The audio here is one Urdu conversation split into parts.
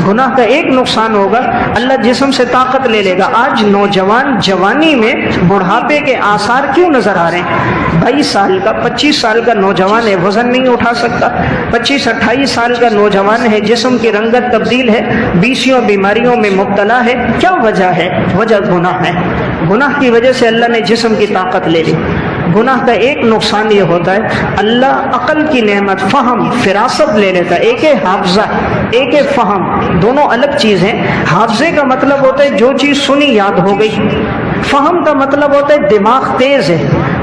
گناہ کا ایک نقصان ہوگا، اللہ جسم سے طاقت لے لے گا۔ آج نوجوان جوانی میں بڑھاپے کے آثار کیوں نظر آ رہے ہیں؟ 22 سال کا 25 سال کا نوجوان ہے، وزن نہیں اٹھا سکتا، 25-28 سال کا نوجوان ہے، جسم کی رنگت تبدیل ہے، 20 بیماریوں میں مبتلا ہے۔ کیا وجہ ہے؟ وجہ گناہ ہے۔ گناہ کی وجہ سے اللہ نے جسم کی طاقت لے لی۔ گناہ کا ایک نقصان یہ ہوتا ہے، اللہ عقل کی نعمت، فہم، فراست لے لیتا ہے۔ ایک ہے حافظہ، ایک ہے فہم، دونوں الگ چیز ہیں۔ حافظے کا مطلب ہوتا ہے جو چیز سنی یاد ہو گئی، فہم کا مطلب ہوتا ہے دماغ تیز ہے،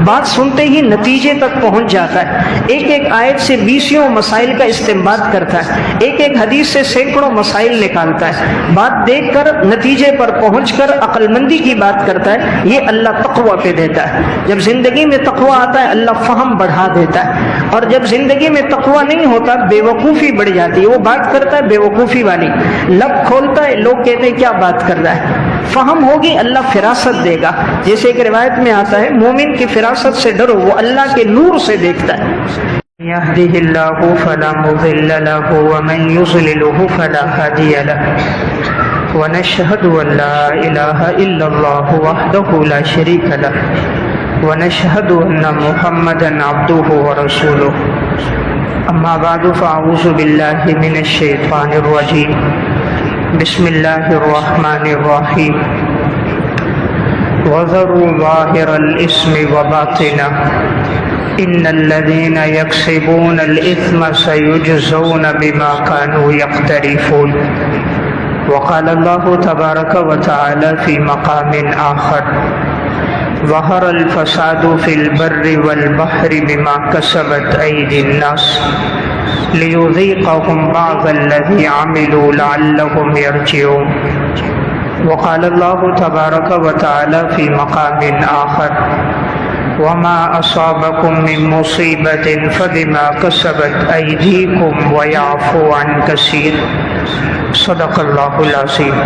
بات سنتے ہی نتیجے تک پہنچ جاتا ہے، ایک ایک آیت سے 20 مسائل کا استنباط کرتا ہے، ایک ایک حدیث سے سینکڑوں مسائل نکالتا ہے، بات دیکھ کر نتیجے پر پہنچ کر عقل مندی کی بات کرتا ہے۔ یہ اللہ تقوی پہ دیتا ہے۔ جب زندگی میں تقوی آتا ہے اللہ فہم بڑھا دیتا ہے، اور جب زندگی میں تقوی نہیں ہوتا بے وقوفی بڑھ جاتی ہے۔ وہ بات کرتا ہے بے وقوفی والی، لب کھولتا ہے لوگ کہتے ہیں کیا بات کر رہا ہے۔ فہم ہوگی اللہ فراست دے گا، جیسے ایک روایت میں آتا ہے مومن کی فراست سے ڈرو، وہ اللہ کے نور سے دیکھتا ہے۔ يهده الله فلا مضل له ومن يضلله فلا هادي له ونشهد أن لا إله إلا الله وحده لا شريك له ونشهد أن محمدا عبده ورسوله أما بعد فأعوذ بالله من الشيطان الرجيم بسم الله الرحمن الرحيم وذروا ظاهر الإثم وباطنه إن الذين يكسبون الإثم سيجزون بما كانوا يقترفون وقال الله تبارك وتعالى في مقام آخر ظهر الفساد في البر والبحر بما كسبت أيدي الناس ليذيقهم بعض الذي عملوا لعلهم يرجعون وقال الله تبارك وتعالى في مقام آخر وما أصابكم من مصيبة فبما كسبت أيديكم ويعفو عن كثير صدق اللہ العظیم۔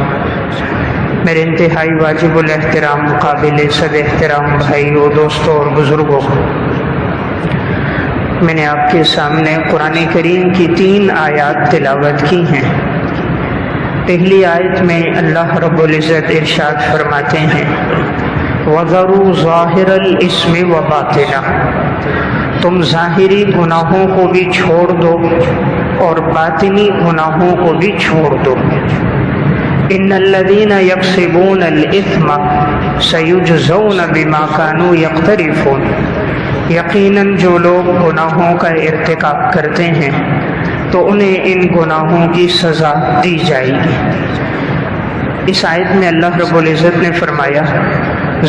میرے انتہائی واجب الاحترام قابل صد احترام بھائیوں، دوستوں اور بزرگوں، میں نے آپ کے سامنے قرآن کریم کی 3 آیات تلاوت کی ہیں۔ پہلی آیت میں اللہ رب العزت ارشاد فرماتے ہیں وَذَرُوا ظَاهِرَ الْإِثْمِ وَبَاطِنَهُ، تم ظاہری گناہوں کو بھی چھوڑ دو اور باطنی گناہوں کو بھی چھوڑ دو۔ إِنَّ الَّذِينَ يَكْسِبُونَ الْإِثْمَ سَيُجْزَوْنَ بِمَا كَانُوا يَقْتَرِفُونَ، یقیناً جو لوگ گناہوں کا ارتکاب کرتے ہیں تو انہیں ان گناہوں کی سزا دی جائے گی۔ اس آیت میں اللہ رب العزت نے فرمایا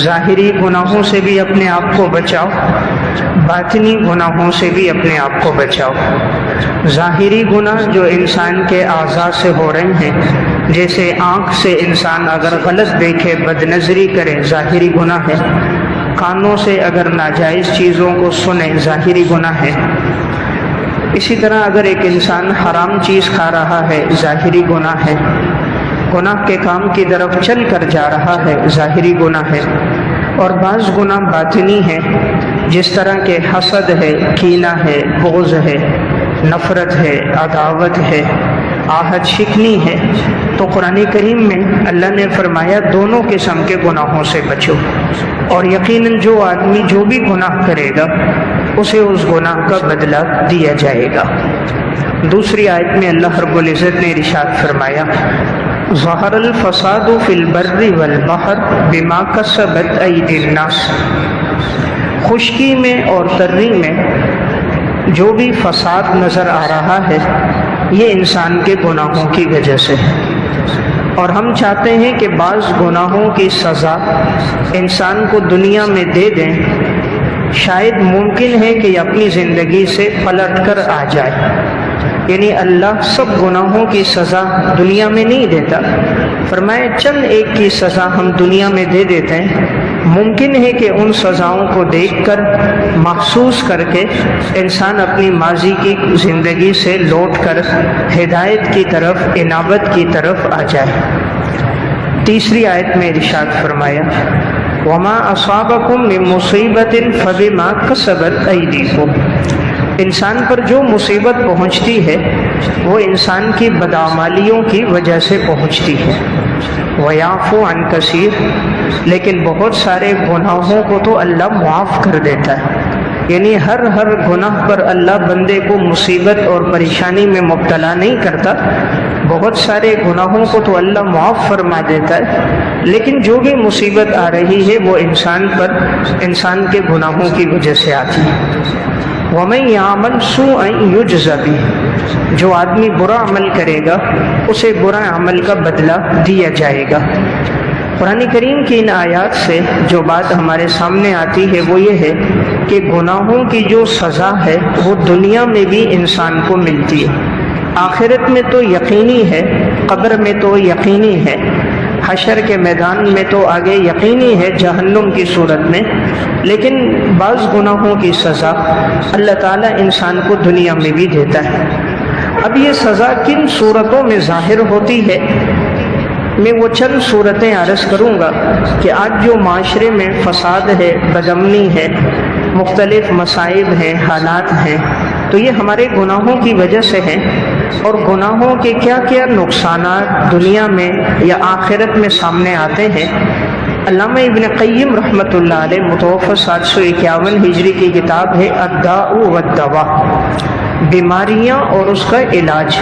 ظاہری گناہوں سے بھی اپنے آپ کو بچاؤ، باطنی گناہوں سے بھی اپنے آپ کو بچاؤ۔ ظاہری گناہ جو انسان کے اعضاء سے ہو رہے ہیں، جیسے آنکھ سے انسان اگر غلط دیکھے، بد نظری کرے، ظاہری گناہ ہے۔ کانوں سے اگر ناجائز چیزوں کو سنے، ظاہری گناہ ہے۔ اسی طرح اگر ایک انسان حرام چیز کھا رہا ہے، ظاہری گناہ ہے۔ گناہ کے کام کی طرف چل کر جا رہا ہے، ظاہری گناہ ہے۔ اور بعض گناہ باطنی ہیں، جس طرح کہ حسد ہے، کینہ ہے، بغض ہے، نفرت ہے، عداوت ہے، آہت شکنی ہے۔ تو قرآن کریم میں اللہ نے فرمایا دونوں قسم کے گناہوں سے بچو، اور یقیناً جو آدمی جو بھی گناہ کرے گا اسے اس گناہ کا بدلہ دیا جائے گا۔ دوسری آیت میں اللہ رب العزت نے ارشاد فرمایا ظہر الفساد فی البر والبحر بما کسبت ایدی الناس، خشکی میں اور تری میں جو بھی فساد نظر آ رہا ہے یہ انسان کے گناہوں کی وجہ سے ہے، اور ہم چاہتے ہیں کہ بعض گناہوں کی سزا انسان کو دنیا میں دے دیں، شاید ممکن ہے کہ اپنی زندگی سے پلٹ کر آ جائے۔ یعنی اللہ سب گناہوں کی سزا دنیا میں نہیں دیتا، فرمائے چند ایک کی سزا ہم دنیا میں دے دیتے ہیں۔ ممکن ہے کہ ان سزاؤں کو دیکھ کر، محسوس کر کے انسان اپنی ماضی کی زندگی سے لوٹ کر ہدایت کی طرف، انابت کی طرف آ جائے۔ تیسری آیت میں ارشاد فرمایا وما اصابکم من مصیبت فبما کسبت ایدیکم، انسان پر جو مصیبت پہنچتی ہے وہ انسان کی بدعمالیوں کی وجہ سے پہنچتی ہے۔ وَيَعْفُو عَنْ كَثِيرٍ، لیکن بہت سارے گناہوں کو تو اللہ معاف کر دیتا ہے، یعنی ہر گناہ پر اللہ بندے کو مصیبت اور پریشانی میں مبتلا نہیں کرتا، بہت سارے گناہوں کو تو اللہ معاف فرما دیتا ہے، لیکن جو بھی مصیبت آ رہی ہے وہ انسان پر، انسان کے گناہوں کی وجہ سے آتی ہے۔ وَمَن يَعْمَلْ سُوءًا يُجْزَ بِهِ، جو آدمی برا عمل کرے گا اسے برا عمل کا بدلہ دیا جائے گا۔ قرآن کریم کی ان آیات سے جو بات ہمارے سامنے آتی ہے وہ یہ ہے کہ گناہوں کی جو سزا ہے وہ دنیا میں بھی انسان کو ملتی ہے، آخرت میں تو یقینی ہے، قبر میں تو یقینی ہے، حشر کے میدان میں تو آگے یقینی ہے جہنم کی صورت میں، لیکن بعض گناہوں کی سزا اللہ تعالیٰ انسان کو دنیا میں بھی دیتا ہے۔ اب یہ سزا کن صورتوں میں ظاہر ہوتی ہے، میں وہ چند صورتیں عرض کروں گا کہ آج جو معاشرے میں فساد ہے، بدامنی ہے، مختلف مصائب ہیں، حالات ہیں، تو یہ ہمارے گناہوں کی وجہ سے ہیں، اور گناہوں کے کیا کیا نقصانات دنیا میں یا آخرت میں سامنے آتے ہیں۔ علامہ ابن قیم رحمۃ اللہ علیہ، متوفی 751 ہجری کی کتاب ہے الداء والدواء، بیماریاں اور اس کا علاج۔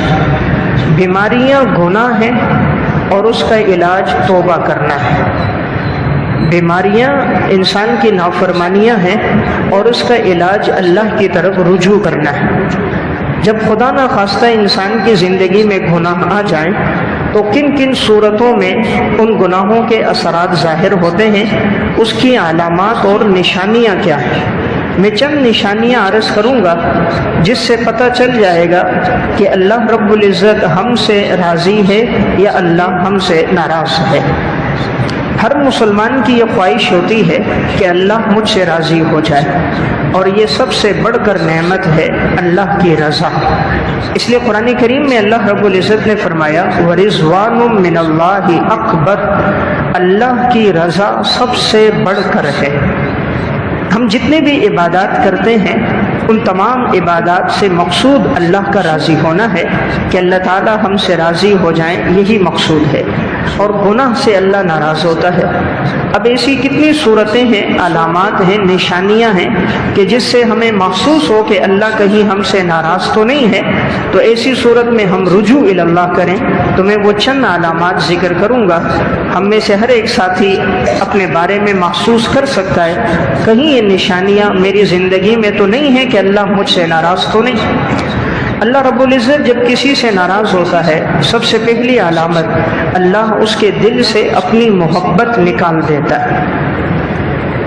بیماریاں گناہ ہیں اور اس کا علاج توبہ کرنا ہے۔ بیماریاں انسان کی نافرمانیاں ہیں اور اس کا علاج اللہ کی طرف رجوع کرنا ہے۔ جب خدا نہ خواستہ انسان کی زندگی میں گناہ آ جائیں تو کن کن صورتوں میں ان گناہوں کے اثرات ظاہر ہوتے ہیں، اس کی علامات اور نشانیاں کیا ہیں۔ میں چند نشانیاں عرض کروں گا جس سے پتہ چل جائے گا کہ اللہ رب العزت ہم سے راضی ہے یا اللہ ہم سے ناراض ہے۔ ہر مسلمان کی یہ خواہش ہوتی ہے کہ اللہ مجھ سے راضی ہو جائے، اور یہ سب سے بڑھ کر نعمت ہے اللہ کی رضا۔ اس لیے قرآن کریم میں اللہ رب العزت نے فرمایا وَرِضْوَانٌ مِّنَ اللَّهِ أَكْبَرُ، اللہ کی رضا سب سے بڑھ کر ہے۔ ہم جتنے بھی عبادات کرتے ہیں ان تمام عبادات سے مقصود اللہ کا راضی ہونا ہے کہ اللہ تعالی ہم سے راضی ہو جائیں، یہی مقصود ہے، اور گناہ سے اللہ ناراض ہوتا ہے۔ اب ایسی کتنی صورتیں ہیں، علامات ہیں، نشانیاں ہیں کہ جس سے ہمیں محسوس ہو کہ اللہ کہیں ہم سے ناراض تو نہیں ہے، تو ایسی صورت میں ہم رجوع الی اللہ کریں۔ تو میں وہ چند علامات ذکر کروں گا، ہم میں سے ہر ایک ساتھی اپنے بارے میں محسوس کر سکتا ہے کہیں یہ نشانیاں میری زندگی میں تو نہیں ہے کہ اللہ مجھ سے ناراض تو نہیں۔ اللہ رب العزت جب کسی سے ناراض ہوتا ہے، سب سے پہلی علامت اللہ اس کے دل سے اپنی محبت نکال دیتا ہے۔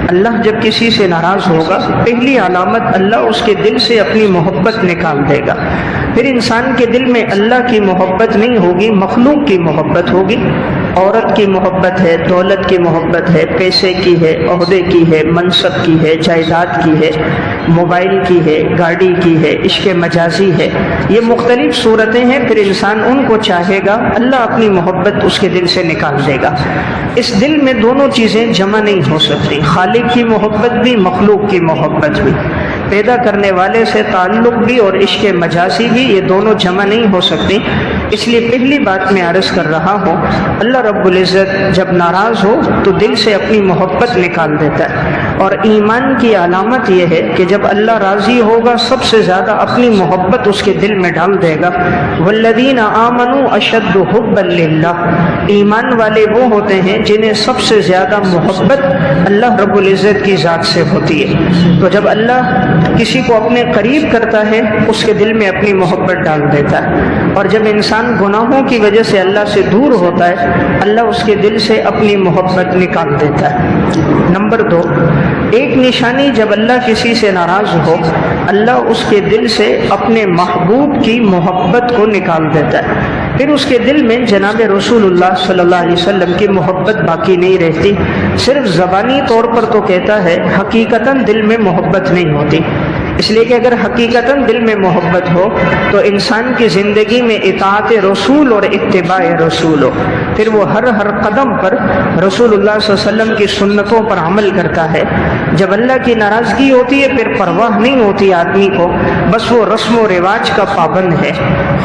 اللہ جب کسی سے ناراض ہوگا، پہلی علامت اللہ اس کے دل سے اپنی محبت نکال دے گا۔ پھر انسان کے دل میں اللہ کی محبت نہیں ہوگی، مخلوق کی محبت ہوگی۔ عورت کی محبت ہے، دولت کی محبت ہے، پیسے کی ہے، عہدے کی ہے، منصب کی ہے، جائیداد کی ہے، موبائل کی ہے، گاڑی کی ہے، عشق مجازی ہے، یہ مختلف صورتیں ہیں۔ پھر انسان ان کو چاہے گا، اللہ اپنی محبت اس کے دل سے نکال دے گا۔ اس دل میں دونوں چیزیں جمع نہیں ہو سکتی، خالق کی محبت بھی، مخلوق کی محبت بھی، پیدا کرنے والے سے تعلق بھی اور عشق مجازی بھی، یہ دونوں جمع نہیں ہو سکتی۔ اس لیے پہلی بات میں عرض کر رہا ہوں، اللہ رب العزت جب ناراض ہو تو دل سے اپنی محبت نکال دیتا ہے۔ اور ایمان کی علامت یہ ہے کہ جب اللہ راضی ہوگا سب سے زیادہ اپنی محبت اس کے دل میں ڈال دے گا۔ والذین آمنوا اشد حبا للہ، ایمان والے وہ ہوتے ہیں جنہیں سب سے زیادہ محبت اللہ رب العزت کی ذات سے ہوتی ہے۔ تو جب اللہ کسی کو اپنے قریب کرتا ہے اس کے دل میں اپنی محبت ڈال دیتا ہے، اور جب انسان گناہوں کی وجہ سے اللہ سے دور ہوتا ہے اللہ اس کے دل سے اپنی محبت نکال دیتا ہے۔ نمبر 2، ایک نشانی جب اللہ کسی سے ناراض ہو، اللہ اس کے دل سے اپنے محبوب کی محبت کو نکال دیتا ہے۔ پھر اس کے دل میں جناب رسول اللہ صلی اللہ علیہ وسلم کی محبت باقی نہیں رہتی، صرف زبانی طور پر تو کہتا ہے، حقیقتاً دل میں محبت نہیں ہوتی۔ اس لیے کہ اگر حقیقتاً دل میں محبت ہو تو انسان کی زندگی میں اطاعت رسول اور اتباع رسول ہو، پھر وہ ہر قدم پر رسول اللہ صلی اللہ علیہ وسلم کی سنتوں پر عمل کرتا ہے۔ جب اللہ کی ناراضگی ہوتی ہے پھر پرواہ نہیں ہوتی آدمی کو، بس وہ رسم و رواج کا پابند ہے،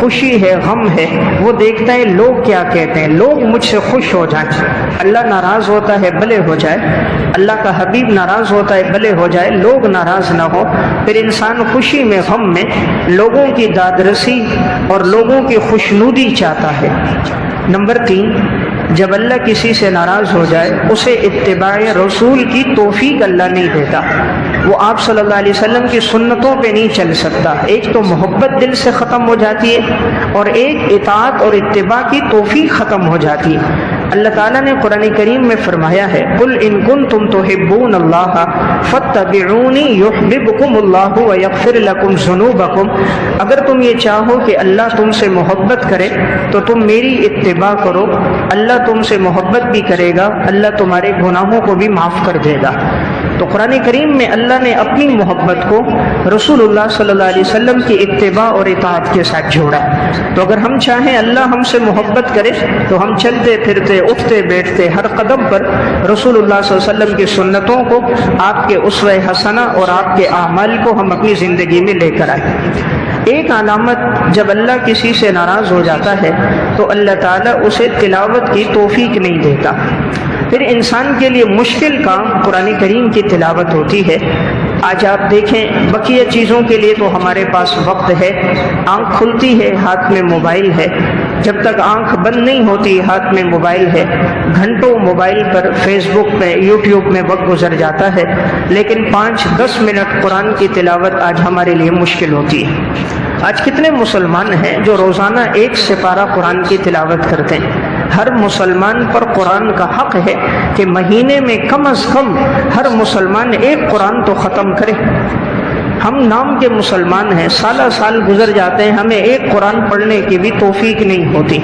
خوشی ہے غم ہے، وہ دیکھتا ہے لوگ کیا کہتے ہیں، لوگ مجھ سے خوش ہو جائیں۔ اللہ ناراض ہوتا ہے بھلے ہو جائے، اللہ کا حبیب ناراض ہوتا ہے بھلے ہو جائے، لوگ ناراض نہ ہو۔ پھر انسان خوشی میں غم میں لوگوں کی دادرسی اور لوگوں کی خوشنودی چاہتا ہے۔ نمبر 3، جب اللہ کسی سے ناراض ہو جائے اسے اتباع رسول کی توفیق اللہ نہیں دیتا، وہ آپ صلی اللہ علیہ وسلم کی سنتوں پہ نہیں چل سکتا۔ ایک تو محبت دل سے ختم ہو جاتی ہے اور ایک اطاعت اور اتباع کی توفیق ختم ہو جاتی ہے۔ اللہ تعالیٰ نے قرآن کریم میں فرمایا ہے قُلْ إِن كُنتُمْ تُحِبُّونَ اللَّهَ فَاتَّبِعُونِي يُحْبِبْكُمُ اللَّهُ وَيَغْفِرْ لَكُمْ ذُنُوبَكُمْ، اگر تم یہ چاہو کہ اللہ تم سے محبت کرے تو تم میری اتباع کرو، اللہ تم سے محبت بھی کرے گا، اللہ تمہارے گناہوں کو بھی معاف کر دے گا۔ تو قرآن کریم میں اللہ نے اپنی محبت کو رسول اللہ صلی اللہ علیہ وسلم کی اتباع اور اطاعت کے ساتھ جوڑا۔ تو اگر ہم چاہیں اللہ ہم سے محبت کرے تو ہم چلتے پھرتے اٹھتے بیٹھتے ہر قدم پر رسول اللہ صلی اللہ علیہ وسلم کی سنتوں کو، آپ کے اسوہ حسنہ اور آپ کے اعمال کو ہم اپنی زندگی میں لے کر آئیں۔ ایک علامت جب اللہ کسی سے ناراض ہو جاتا ہے تو اللہ تعالیٰ اسے تلاوت کی توفیق نہیں دیتا۔ پھر انسان کے لیے مشکل کام قرآن کریم کی تلاوت ہوتی ہے۔ آج آپ دیکھیں بقیہ چیزوں کے لیے تو ہمارے پاس وقت ہے، آنکھ کھلتی ہے ہاتھ میں موبائل ہے، جب تک آنکھ بند نہیں ہوتی ہاتھ میں موبائل ہے، گھنٹوں موبائل پر فیس بک پہ یوٹیوب میں وقت گزر جاتا ہے، لیکن 5-10 منٹ قرآن کی تلاوت آج ہمارے لیے مشکل ہوتی ہے۔ آج کتنے مسلمان ہیں جو روزانہ 1 سپارہ قرآن کی تلاوت کرتے ہیں؟ ہر مسلمان پر قرآن کا حق ہے کہ مہینے میں کم از کم ہر مسلمان 1 قرآن تو ختم کرے۔ ہم نام کے مسلمان ہیں، سالہ سال گزر جاتے ہیں، ہمیں 1 قرآن پڑھنے کی بھی توفیق نہیں ہوتی،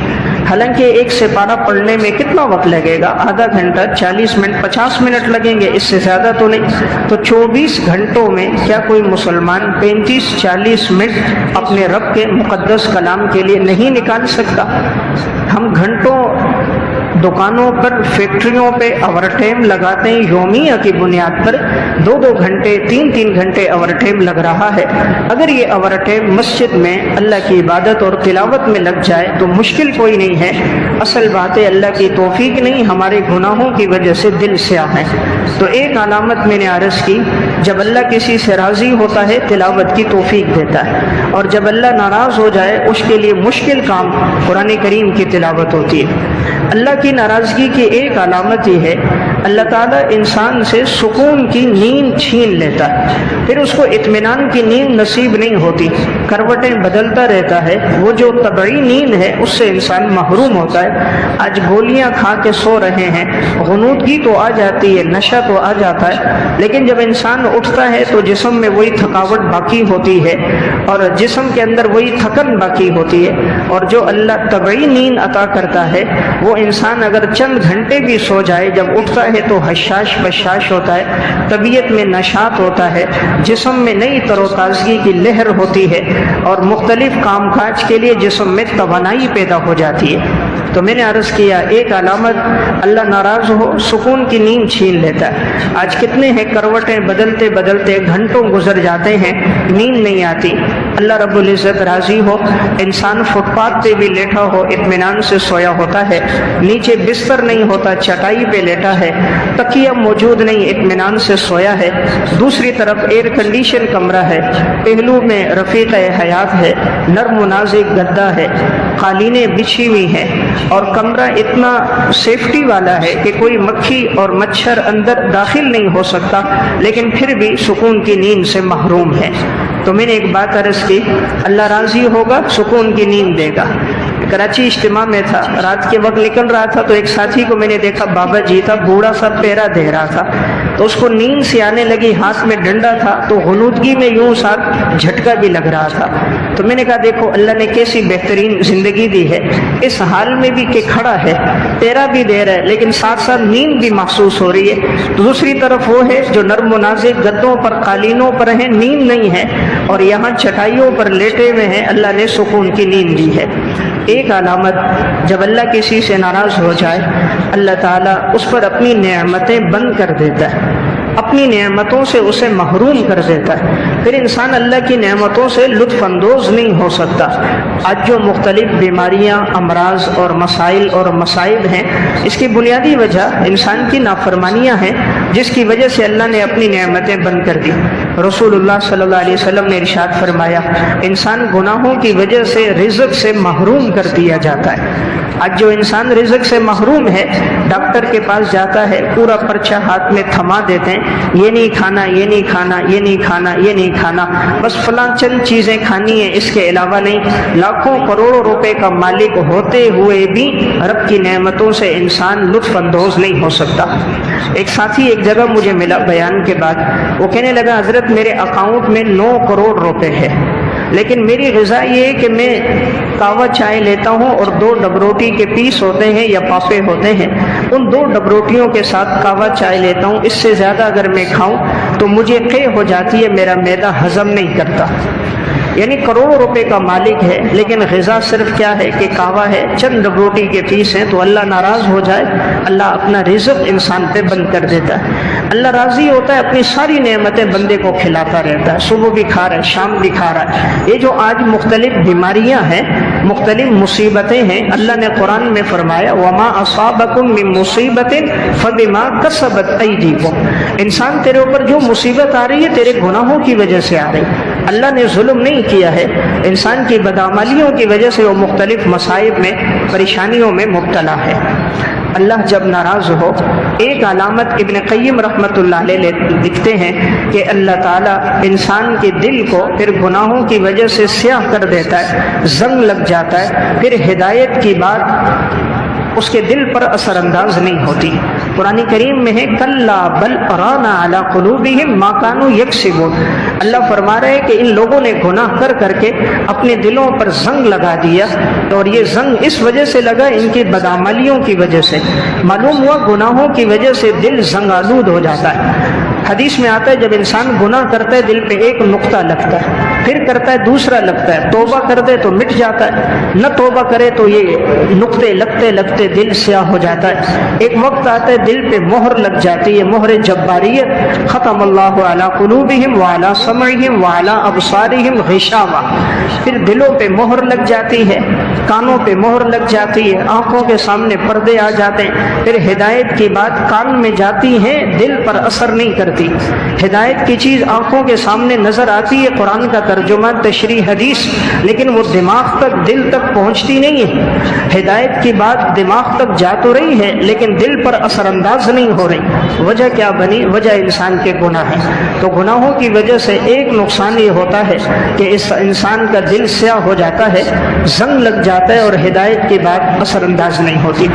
حالانکہ 1 سپارہ پڑھنے میں کتنا وقت لگے گا؟ آدھا گھنٹہ، 40 منٹ، 50 منٹ لگیں گے، اس سے زیادہ تو نہیں۔ تو 24 گھنٹوں میں کیا کوئی مسلمان 35-40 منٹ اپنے رب کے مقدس کلام کے لیے نہیں نکال سکتا؟ ہم گھنٹوں دکانوں پر، فیکٹریوں پہ اوور ٹائم لگاتے ہیں، یومیہ کی بنیاد پر 2-2 گھنٹے، 3-3 گھنٹے اوور ٹائم لگ رہا ہے۔ اگر یہ اوور ٹائم مسجد میں اللہ کی عبادت اور تلاوت میں لگ جائے تو مشکل کوئی نہیں ہے، اصل بات ہے اللہ کی توفیق نہیں، ہمارے گناہوں کی وجہ سے دل سیاہ ہے۔ تو ایک علامت میں نے عرض کی، جب اللہ کسی سے راضی ہوتا ہے تلاوت کی توفیق دیتا ہے، اور جب اللہ ناراض ہو جائے اس کے لیے مشکل کام قرآن کریم کی تلاوت ہوتی ہے۔ اللہ کی ناراضگی کی ایک علامت یہ ہے اللہ تعالیٰ انسان سے سکون کی نیند چھین لیتا ہے، پھر اس کو اطمینان کی نیند نصیب نہیں ہوتی، کروٹیں بدلتا رہتا ہے، وہ جو طبعی نیند ہے اس سے انسان محروم ہوتا ہے۔ آج گولیاں کھا کے سو رہے ہیں، غنودگی تو آ جاتی ہے، نشہ تو آ جاتا ہے، لیکن جب انسان اٹھتا ہے تو جسم میں وہی تھکاوٹ باقی ہوتی ہے اور جسم کے اندر وہی تھکن باقی ہوتی ہے۔ اور جو اللہ طبعی نیند عطا کرتا ہے وہ انسان اگر چند گھنٹے بھی سو جائے، جب اٹھتا ہے تو حشاش بشاش ہوتا ہے، طبیعت میں نشاط ہوتا ہے، جسم میں نئی تر و تازگی کی لہر ہوتی ہے اور مختلف کام کاج کے لیے جسم میں توانائی پیدا ہو جاتی ہے۔ تو میں نے عرض کیا ایک علامت اللہ ناراض ہو سکون کی نیند چھین لیتا ہے۔ آج کتنے ہیں کروٹیں بدلتے بدلتے گھنٹوں گزر جاتے ہیں، نیند نہیں آتی۔ اللہ رب العزت راضی ہو، انسان فٹ پاتھ پہ بھی لیٹا ہو اطمینان سے سویا ہوتا ہے، نیچے بستر نہیں ہوتا چٹائی پہ لیٹا ہے، تکیہ موجود نہیں اطمینان سے سویا ہے، دوسری طرف ایئر کنڈیشن کمرہ ہے، پہلو میں رفیق حیات ہے، نرم و نازک گدا ہے، قالینیں بچھی ہوئی ہیں اور کمرہ اتنا سیفٹی والا ہے کہ کوئی مکھی اور مچھر اندر داخل نہیں ہو سکتا، لیکن پھر بھی سکون کی نیند سے محروم ہے۔ تو میں نے ایک بات عرض کی، اللہ راضی ہوگا سکون کی نیند دے گا۔ کراچی اجتماع میں تھا، رات کے وقت نکل رہا تھا تو ایک ساتھی کو میں نے دیکھا، بابا جی تھا، بوڑھا سا پیرا دے رہا تھا، تو اس کو نیند سے آنے لگی، ہاتھ میں ڈنڈا تھا تو غنودگی میں یوں ساتھ جھٹکا بھی لگ رہا تھا۔ تو میں نے کہا دیکھو اللہ نے کیسی بہترین زندگی دی ہے، اس حال میں بھی کہ کھڑا ہے، پیرا بھی دے رہا ہے، لیکن ساتھ ساتھ نیند بھی محسوس ہو رہی ہے۔ دوسری طرف وہ ہے جو نرم و نازک گدوں پر قالینوں پر ہیں، نیند نہیں ہے، اور یہاں چٹائیوں پر لیٹے ہوئے ہیں، اللہ نے سکون کی نیند دی ہے۔ ایک علامت، جب اللہ کسی سے ناراض ہو جائے اللہ تعالیٰ اس پر اپنی نعمتیں بند کر دیتا ہے، اپنی نعمتوں سے اسے محروم کر دیتا ہے، پھر انسان اللہ کی نعمتوں سے لطف اندوز نہیں ہو سکتا۔ آج جو مختلف بیماریاں، امراض اور مسائل اور مصائب ہیں، اس کی بنیادی وجہ انسان کی نافرمانیاں ہیں، جس کی وجہ سے اللہ نے اپنی نعمتیں بند کر دی۔ رسول اللہ صلی اللہ علیہ وسلم نے ارشاد فرمایا، انسان گناہوں کی وجہ سے رزق سے محروم کر دیا جاتا ہے۔ آج جو انسان رزق سے محروم ہے، ڈاکٹر کے پاس جاتا ہے، پورا پرچہ ہاتھ میں تھما دیتے ہیں، یہ نہیں کھانا، یہ نہیں کھانا، یہ نہیں کھانا، یہ نہیں کھانا، بس فلاں چند چیزیں کھانی ہیں، اس کے علاوہ نہیں۔ لاکھوں کروڑوں روپے کا مالک ہوتے ہوئے بھی رب کی نعمتوں سے انسان لطف اندوز نہیں ہو سکتا۔ ایک ساتھی ایک جگہ مجھے ملا بیان کے بعد، وہ کہنے لگا حضرت میرے اکاؤنٹ میں 9 کروڑ روپے ہے، لیکن میری غذا یہ ہے کہ میں کاوا چائے لیتا ہوں اور 2 ڈبروٹی کے پیس ہوتے ہیں یا پاپے ہوتے ہیں، ان 2 ڈبروٹیوں کے ساتھ کاوا چائے لیتا ہوں، اس سے زیادہ اگر میں کھاؤں تو مجھے قے ہو جاتی ہے، میرا معدہ ہضم نہیں کرتا۔ یعنی کروڑوں روپے کا مالک ہے، لیکن غذا صرف کیا ہے کہ کعوہ ہے، چند روٹی کے پیس ہیں، تو اللہ ناراض ہو جائے، اللہ اپنا رزق انسان پہ بند کر دیتا ہے۔ اللہ راضی ہوتا ہے، اپنی ساری نعمتیں بندے کو کھلاتا رہتا ہے، صبح بھی کھا رہا ہے، شام بھی کھا رہا ہے۔ یہ جو آج مختلف بیماریاں ہیں، مختلف مصیبتیں ہیں، اللہ نے قرآن میں فرمایا وَمَا أَصَابَكُم مِّن مُّصِيبَةٍ فَبِمَا كَسَبَتْ أَيْدِيكُمْ، انسان تیرے اوپر جو مصیبت آ رہی ہے تیرے گناہوں کی وجہ سے آ رہی۔ اللہ نے ظلم نہیں کیا ہے، انسان کی بدعملیوں کی وجہ سے وہ مختلف مصائب میں، پریشانیوں میں مبتلا ہے۔ اللہ جب ناراض ہو، ایک علامت ابن قیم رحمۃ اللہ علیہ لکھتے ہیں کہ اللہ تعالیٰ انسان کے دل کو پھر گناہوں کی وجہ سے سیاہ کر دیتا ہے، زنگ لگ جاتا ہے، پھر ہدایت کی بات اس کے دل پر اثر انداز نہیں ہوتی۔ قرآن کریم میں ہے کلا بل ران علی قلوبہم ما کانوا یکسبون، اللہ فرما رہے کہ ان لوگوں نے گناہ کر کر کے اپنے دلوں پر زنگ لگا دیا، اور یہ زنگ اس وجہ سے لگا ان کی بدعملیوں کی وجہ سے۔ معلوم ہوا گناہوں کی وجہ سے دل زنگ آلود ہو جاتا ہے۔ حدیث میں آتا ہے جب انسان گناہ کرتا ہے دل پہ ایک نقطہ لگتا ہے، پھر کرتا ہے دوسرا لگتا ہے، توبہ کر دے تو مٹ جاتا ہے، نہ توبہ کرے تو یہ نقطے لگتے لگتے دل سیاہ ہو جاتا ہے۔ ایک وقت آتا ہے دل پہ مہر لگ جاتی ہے، مہر جباریت، ختم اللہ علی قلوبہم وعلی سمعہم وعلی ابصارہم غشاوہ، پھر دلوں پہ مہر لگ جاتی ہے، کانوں پہ مہر لگ جاتی ہے، آنکھوں کے سامنے پردے آ جاتے ہیں، پھر ہدایت کی بات کان میں جاتی ہے، دل پر اثر نہیں کرتی۔ ہدایت کی چیز آنکھوں کے سامنے نظر آتی ہے، قرآن کا ترجمہ، تشریح، حدیث، لیکن وہ دماغ تک، دل تک پہنچتی نہیں ہے۔ ہدایت کی بات دماغ تک جا تو رہی ہے لیکن دل پر اثر انداز نہیں ہو رہی۔ وجہ کیا بنی؟ وجہ انسان کے گناہ ہے۔ تو گناہوں کی وجہ سے ایک نقصان یہ ہوتا ہے کہ اس انسان کا دل سیاہ ہو جاتا ہے، زنگ لگ جاتا ہے، اور ہدایت کی بات اثر انداز نہیں ہوتی۔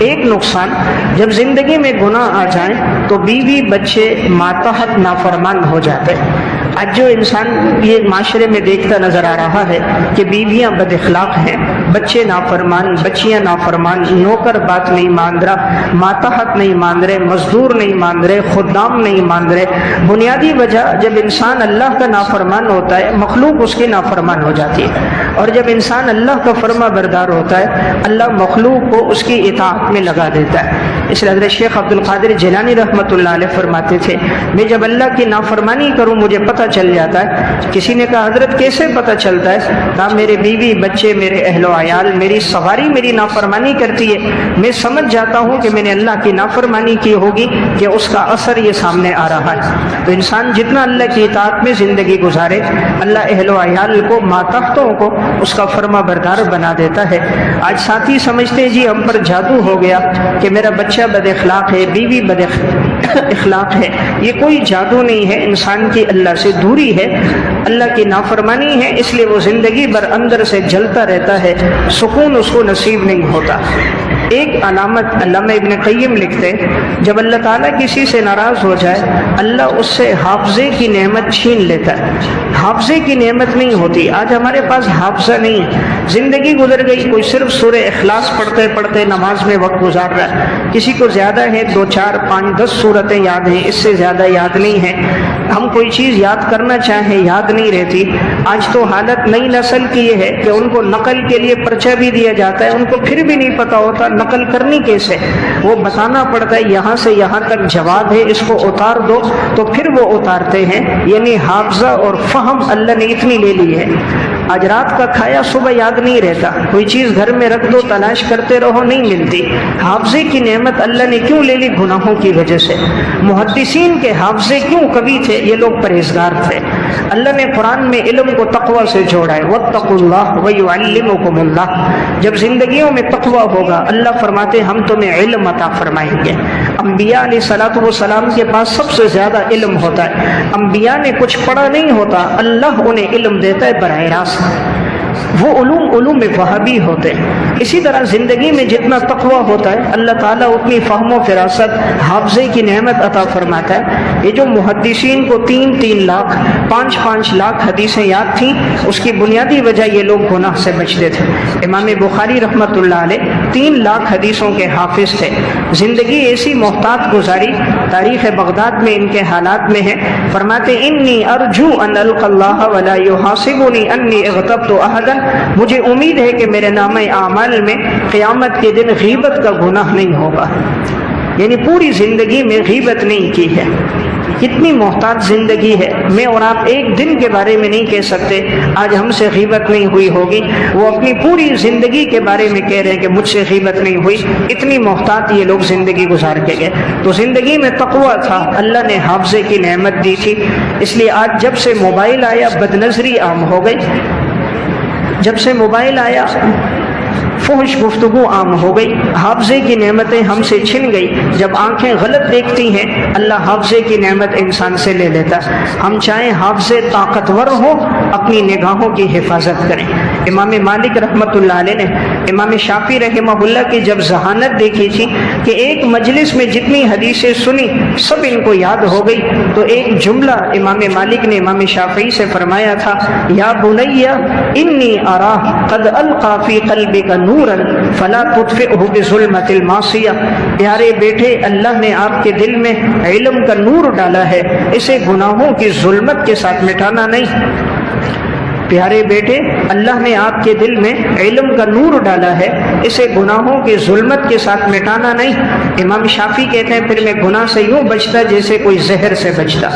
ایک نقصان، جب زندگی میں گناہ آ جائیں تو بیوی بچے ماتحت نافرمان ہو جاتے ہیں۔ آج جو انسان یہ معاشرے میں دیکھتا نظر آ رہا ہے کہ بیویاں بد اخلاق ہیں، بچے نافرمان، بچیاں نافرمان، نوکر بات نہیں مان رہا، ماتحت نہیں مان رہے، مزدور نہیں مان رہے، خدام نہیں مان رہے۔ بنیادی وجہ جب انسان اللہ کا نافرمان ہوتا ہے مخلوق اس کی نافرمان ہو جاتی ہے، اور جب انسان اللہ کا فرما بردار ہوتا ہے اللہ مخلوق کو اس کی اطاعت میں لگا دیتا ہے۔ اس لیے حضرت شیخ عبد القادر جیلانی رحمۃ اللہ علیہ فرماتے تھے میں جب اللہ کی نافرمانی کروں مجھے پتہ چل جاتا ہے۔ کسی نے کہا حضرت کیسے پتہ چلتا ہے؟ کہا میرے بیوی بچے، میرے اہل و عیال، میری سواری میری نافرمانی کرتی ہے، میں سمجھ جاتا ہوں کہ میں نے اللہ کی نافرمانی کی ہوگی کہ اس کا اثر یہ سامنے آ رہا ہے۔ تو انسان جتنا اللہ کی اطاعت میں زندگی گزارے اللہ اہل و عیال کو، ماتحتوں کو اس کا فرما بردار بنا دیتا ہے۔ آج ساتھی سمجھتے ہیں جی ہم پر جادو ہو گیا کہ میرا بچہ بد اخلاق ہے، بیوی بد اخلاق ہے۔ یہ کوئی جادو نہیں ہے، انسان کی اللہ سے دوری ہے، اللہ کی نافرمانی ہے، اس لیے وہ زندگی بھر اندر سے جلتا رہتا ہے، سکون اس کو نصیب نہیں ہوتا۔ ایک علامت علامہ ابن قیم لکھتے جب اللہ تعالیٰ کسی سے ناراض ہو جائے اللہ اس سے حافظے کی نعمت چھین لیتا ہے. حافظے کی نعمت نہیں ہوتی. آج ہمارے پاس حافظہ نہیں ہے. زندگی گزر گئی, کوئی صرف سورہ اخلاص پڑھتے پڑھتے نماز میں وقت گزار رہا ہے. کسی کو زیادہ ہے 2 4 5 10 سورتیں یاد ہیں, اس سے زیادہ یاد نہیں ہے. ہم کوئی چیز یاد کرنا چاہیں یاد نہیں رہتی. آج تو حالت نئی نسل کی یہ ہے کہ ان کو نقل کے لیے پرچہ بھی دیا جاتا ہے, ان کو پھر بھی نہیں پتا ہوتا نقل کرنی کیسے. وہ بتانا پڑتا ہے یہاں سے یہاں تک جواب ہے, اس کو اتار دو, تو پھر وہ اتارتے ہیں. یعنی حافظہ اور فہم اللہ نے اتنی لے لی ہے. آج رات کا کھایا صبح یاد نہیں رہتا, کوئی چیز گھر میں رکھ دو تلاش کرتے رہو نہیں ملتی. حافظے کی نعمت اللہ نے کیوں لے لی؟ گناہوں کی وجہ سے. محدثین کے حافظے کیوں قوی تھے؟ یہ لوگ پرہیزگار تھے. اللہ نے قرآن میں علم کو تقوی سے جوڑا ہے, واتقوا اللہ ویعلمکم اللہ. جب زندگیوں میں تقوی ہوگا اللہ فرماتے ہم تمہیں علم عطا فرمائیں گے. انبیاء علیہ الصلوۃ والسلام کے پاس سب سے زیادہ علم ہوتا ہے. انبیاء نے کچھ پڑھا نہیں ہوتا, اللہ انہیں علم دیتا ہے براہ راست. وہ علوم وہابی ہوتے ہیں. اسی طرح زندگی میں جتنا تقوی ہوتا ہے اللہ تعالیٰ اتنی فہم و فراست حافظے کی نعمت عطا فرماتا ہے. یہ جو محدثین کو 3 لاکھ 5 لاکھ حدیثیں یاد تھیں, اس کی بنیادی وجہ یہ لوگ گناہ سے بچتے تھے. امام بخاری رحمۃ اللہ علیہ 3 لاکھ حدیثوں کے حافظ تھے. زندگی ایسی محتاط گزاری, تاریخ بغداد میں ان کے حالات میں ہے. فرماتے انی ارجو ان القى اللہ ولا يحاسبني انی اغتبت احدا. مجھے امید ہے کہ میرے نامہ اعمال میں قیامت کے دن غیبت کا گناہ نہیں ہوگا. یعنی پوری زندگی میں غیبت نہیں کی ہے. کتنی محتاط زندگی ہے. میں اور آپ ایک دن کے بارے میں نہیں کہہ سکتے آج ہم سے غیبت نہیں ہوئی ہوگی. وہ اپنی پوری زندگی کے بارے میں کہہ رہے ہیں کہ مجھ سے غیبت نہیں ہوئی. اتنی محتاط یہ لوگ زندگی گزار کے گئے. تو زندگی میں تقوی تھا, اللہ نے حافظے کی نعمت دی تھی. اس لیے آج جب سے موبائل آیا بد نظری عام ہو گئی. جب سے موبائل آیا فحش گفتگو عام ہو گئی. حافظے کی نعمتیں ہم سے چھن گئی. جب آنکھیں غلط دیکھتی ہیں اللہ حافظے کی نعمت انسان سے لے لیتا. ہم چاہیں حافظے طاقتور ہوں اپنی نگاہوں کی حفاظت کریں. امام مالک رحمۃ اللہ علیہ نے امام شافعی رحمہ اللہ کی جب ذہانت دیکھی تھی کہ ایک مجلس میں جتنی حدیثیں سنی سب ان کو یاد ہو گئی, تو ایک جملہ امام مالک نے امام شافعی سے فرمایا تھا, یا بنی انی ارا قد القى فی قلبک نورا فلا تطفئه بظلمۃ المعصیہ. پیارے بیٹے اللہ نے آپ کے دل میں علم کا نور ڈالا ہے, اسے گناہوں کی ظلمت کے ساتھ مٹانا نہیں. پیارے بیٹے اللہ نے آپ کے دل میں علم کا نور ڈالا ہے, اسے گناہوں کی ظلمت کے ساتھ مٹانا نہیں. امام شافعی کہتے ہیں پھر میں گناہ سے یوں بچتا جیسے کوئی زہر سے بچتا.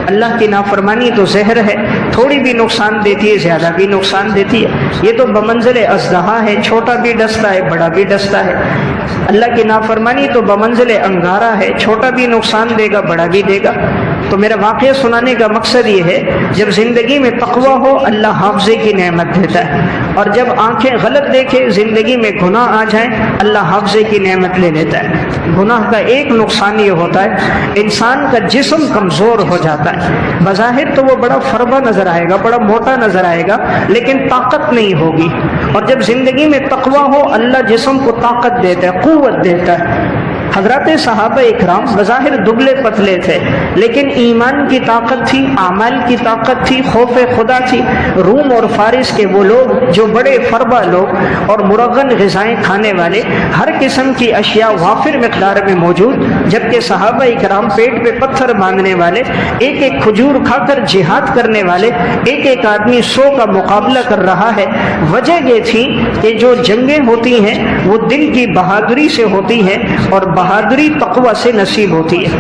اللہ کی نافرمانی تو زہر ہے, تھوڑی بھی نقصان دیتی ہے زیادہ بھی نقصان دیتی ہے. یہ تو بمنزل اژدہا ہے, چھوٹا بھی ڈستا ہے بڑا بھی ڈستا ہے. اللہ کی نافرمانی تو بمنزل انگارہ ہے, چھوٹا بھی نقصان دے گا بڑا بھی دے گا. تو میرا واقعہ سنانے کا مقصد یہ ہے جب زندگی میں تقوی ہو اللہ حافظے کی نعمت دیتا ہے, اور جب آنکھیں غلط دیکھے زندگی میں گناہ آ جائیں اللہ حافظے کی نعمت لے لیتا ہے. گناہ کا ایک نقصان یہ ہوتا ہے انسان کا جسم کمزور ہو جاتا ہے. بظاہر تو وہ بڑا فربا نظر آئے گا, بڑا موٹا نظر آئے گا, لیکن طاقت نہیں ہوگی. اور جب زندگی میں تقوی ہو اللہ جسم کو طاقت دیتا ہے, قوت دیتا ہے. حضرات صحابہ اکرام بظاہر دبلے پتلے تھے, لیکن ایمان کی طاقت تھی, اعمال کی طاقت تھی, خوف خدا تھی. روم اور فارس کے وہ لوگ جو بڑے فربا لوگ اور مرغن غذائیں کھانے والے, ہر قسم کی اشیاء وافر مقدار میں موجود, جبکہ صحابہ اکرام پیٹ پہ پتھر باندھنے والے, ایک ایک کھجور کھا کر جہاد کرنے والے, ایک ایک آدمی 100 کا مقابلہ کر رہا ہے. وجہ یہ تھی کہ جو جنگیں ہوتی ہیں وہ دل کی بہادری سے ہوتی ہیں, اور بہادری تقوی سے نصیب ہوتی ہے.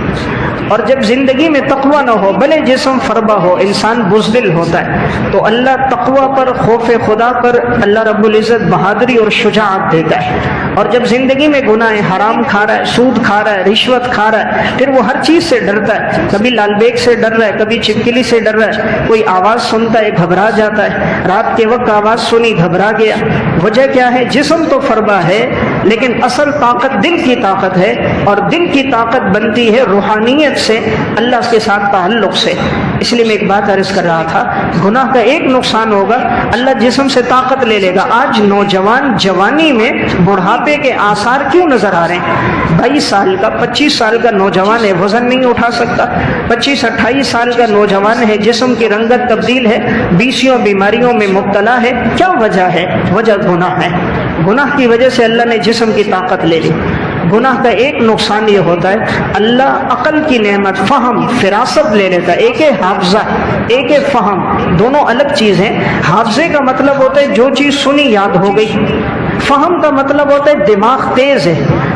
اور جب زندگی میں تقوی نہ ہو بھلے جسم فربا ہو انسان بزدل ہوتا ہے. تو اللہ تقوی پر خوف خدا پر اللہ رب العزت بہادری اور شجاعت دیتا ہے. اور جب زندگی میں گناہ حرام کھا رہا ہے, سود کھا رہا ہے, رشوت کھا رہا ہے, پھر وہ ہر چیز سے ڈرتا ہے. کبھی لال بیگ سے ڈر رہا ہے, کبھی چپکلی سے ڈر رہا ہے, کوئی آواز سنتا ہے گھبرا جاتا ہے. رات کے وقت آواز سنی گھبرا گیا. وجہ کیا ہے؟ جسم تو فربا ہے لیکن اصل طاقت دل کی طاقت ہے، اور دل کی طاقت بنتی ہے روحانیت سے، اللہ کے ساتھ تعلق سے۔ اس لیے میں ایک بات عرض کر رہا تھا، گناہ کا ایک نقصان ہوگا، اللہ جسم سے طاقت لے لے گا۔ آج نوجوان جوانی میں بڑھاپے کے آثار کیوں نظر آ رہے ہیں؟ 22 سال کا 25 سال کا نوجوان ہے، وزن نہیں اٹھا سکتا، 25-28 سال کا نوجوان ہے، جسم کی رنگت تبدیل ہے، 20 بیماریوں میں مبتلا ہے۔ کیا وجہ ہے؟ وجہ گناہ ہے۔ گناہ کی وجہ سے اللہ نے جسم کی طاقت لے لی۔ گناہ کا ایک نقصان یہ ہوتا ہے، اللہ عقل کی نعمت، فہم، فراست لے لیتا ہے۔ ایک ہے حافظہ، ایک ہے فہم، دونوں الگ چیز ہیں۔ حافظے کا مطلب ہوتا ہے جو چیز سنی یاد ہو گئی، فہم کا مطلب ہوتا ہے دماغ تیز ہے،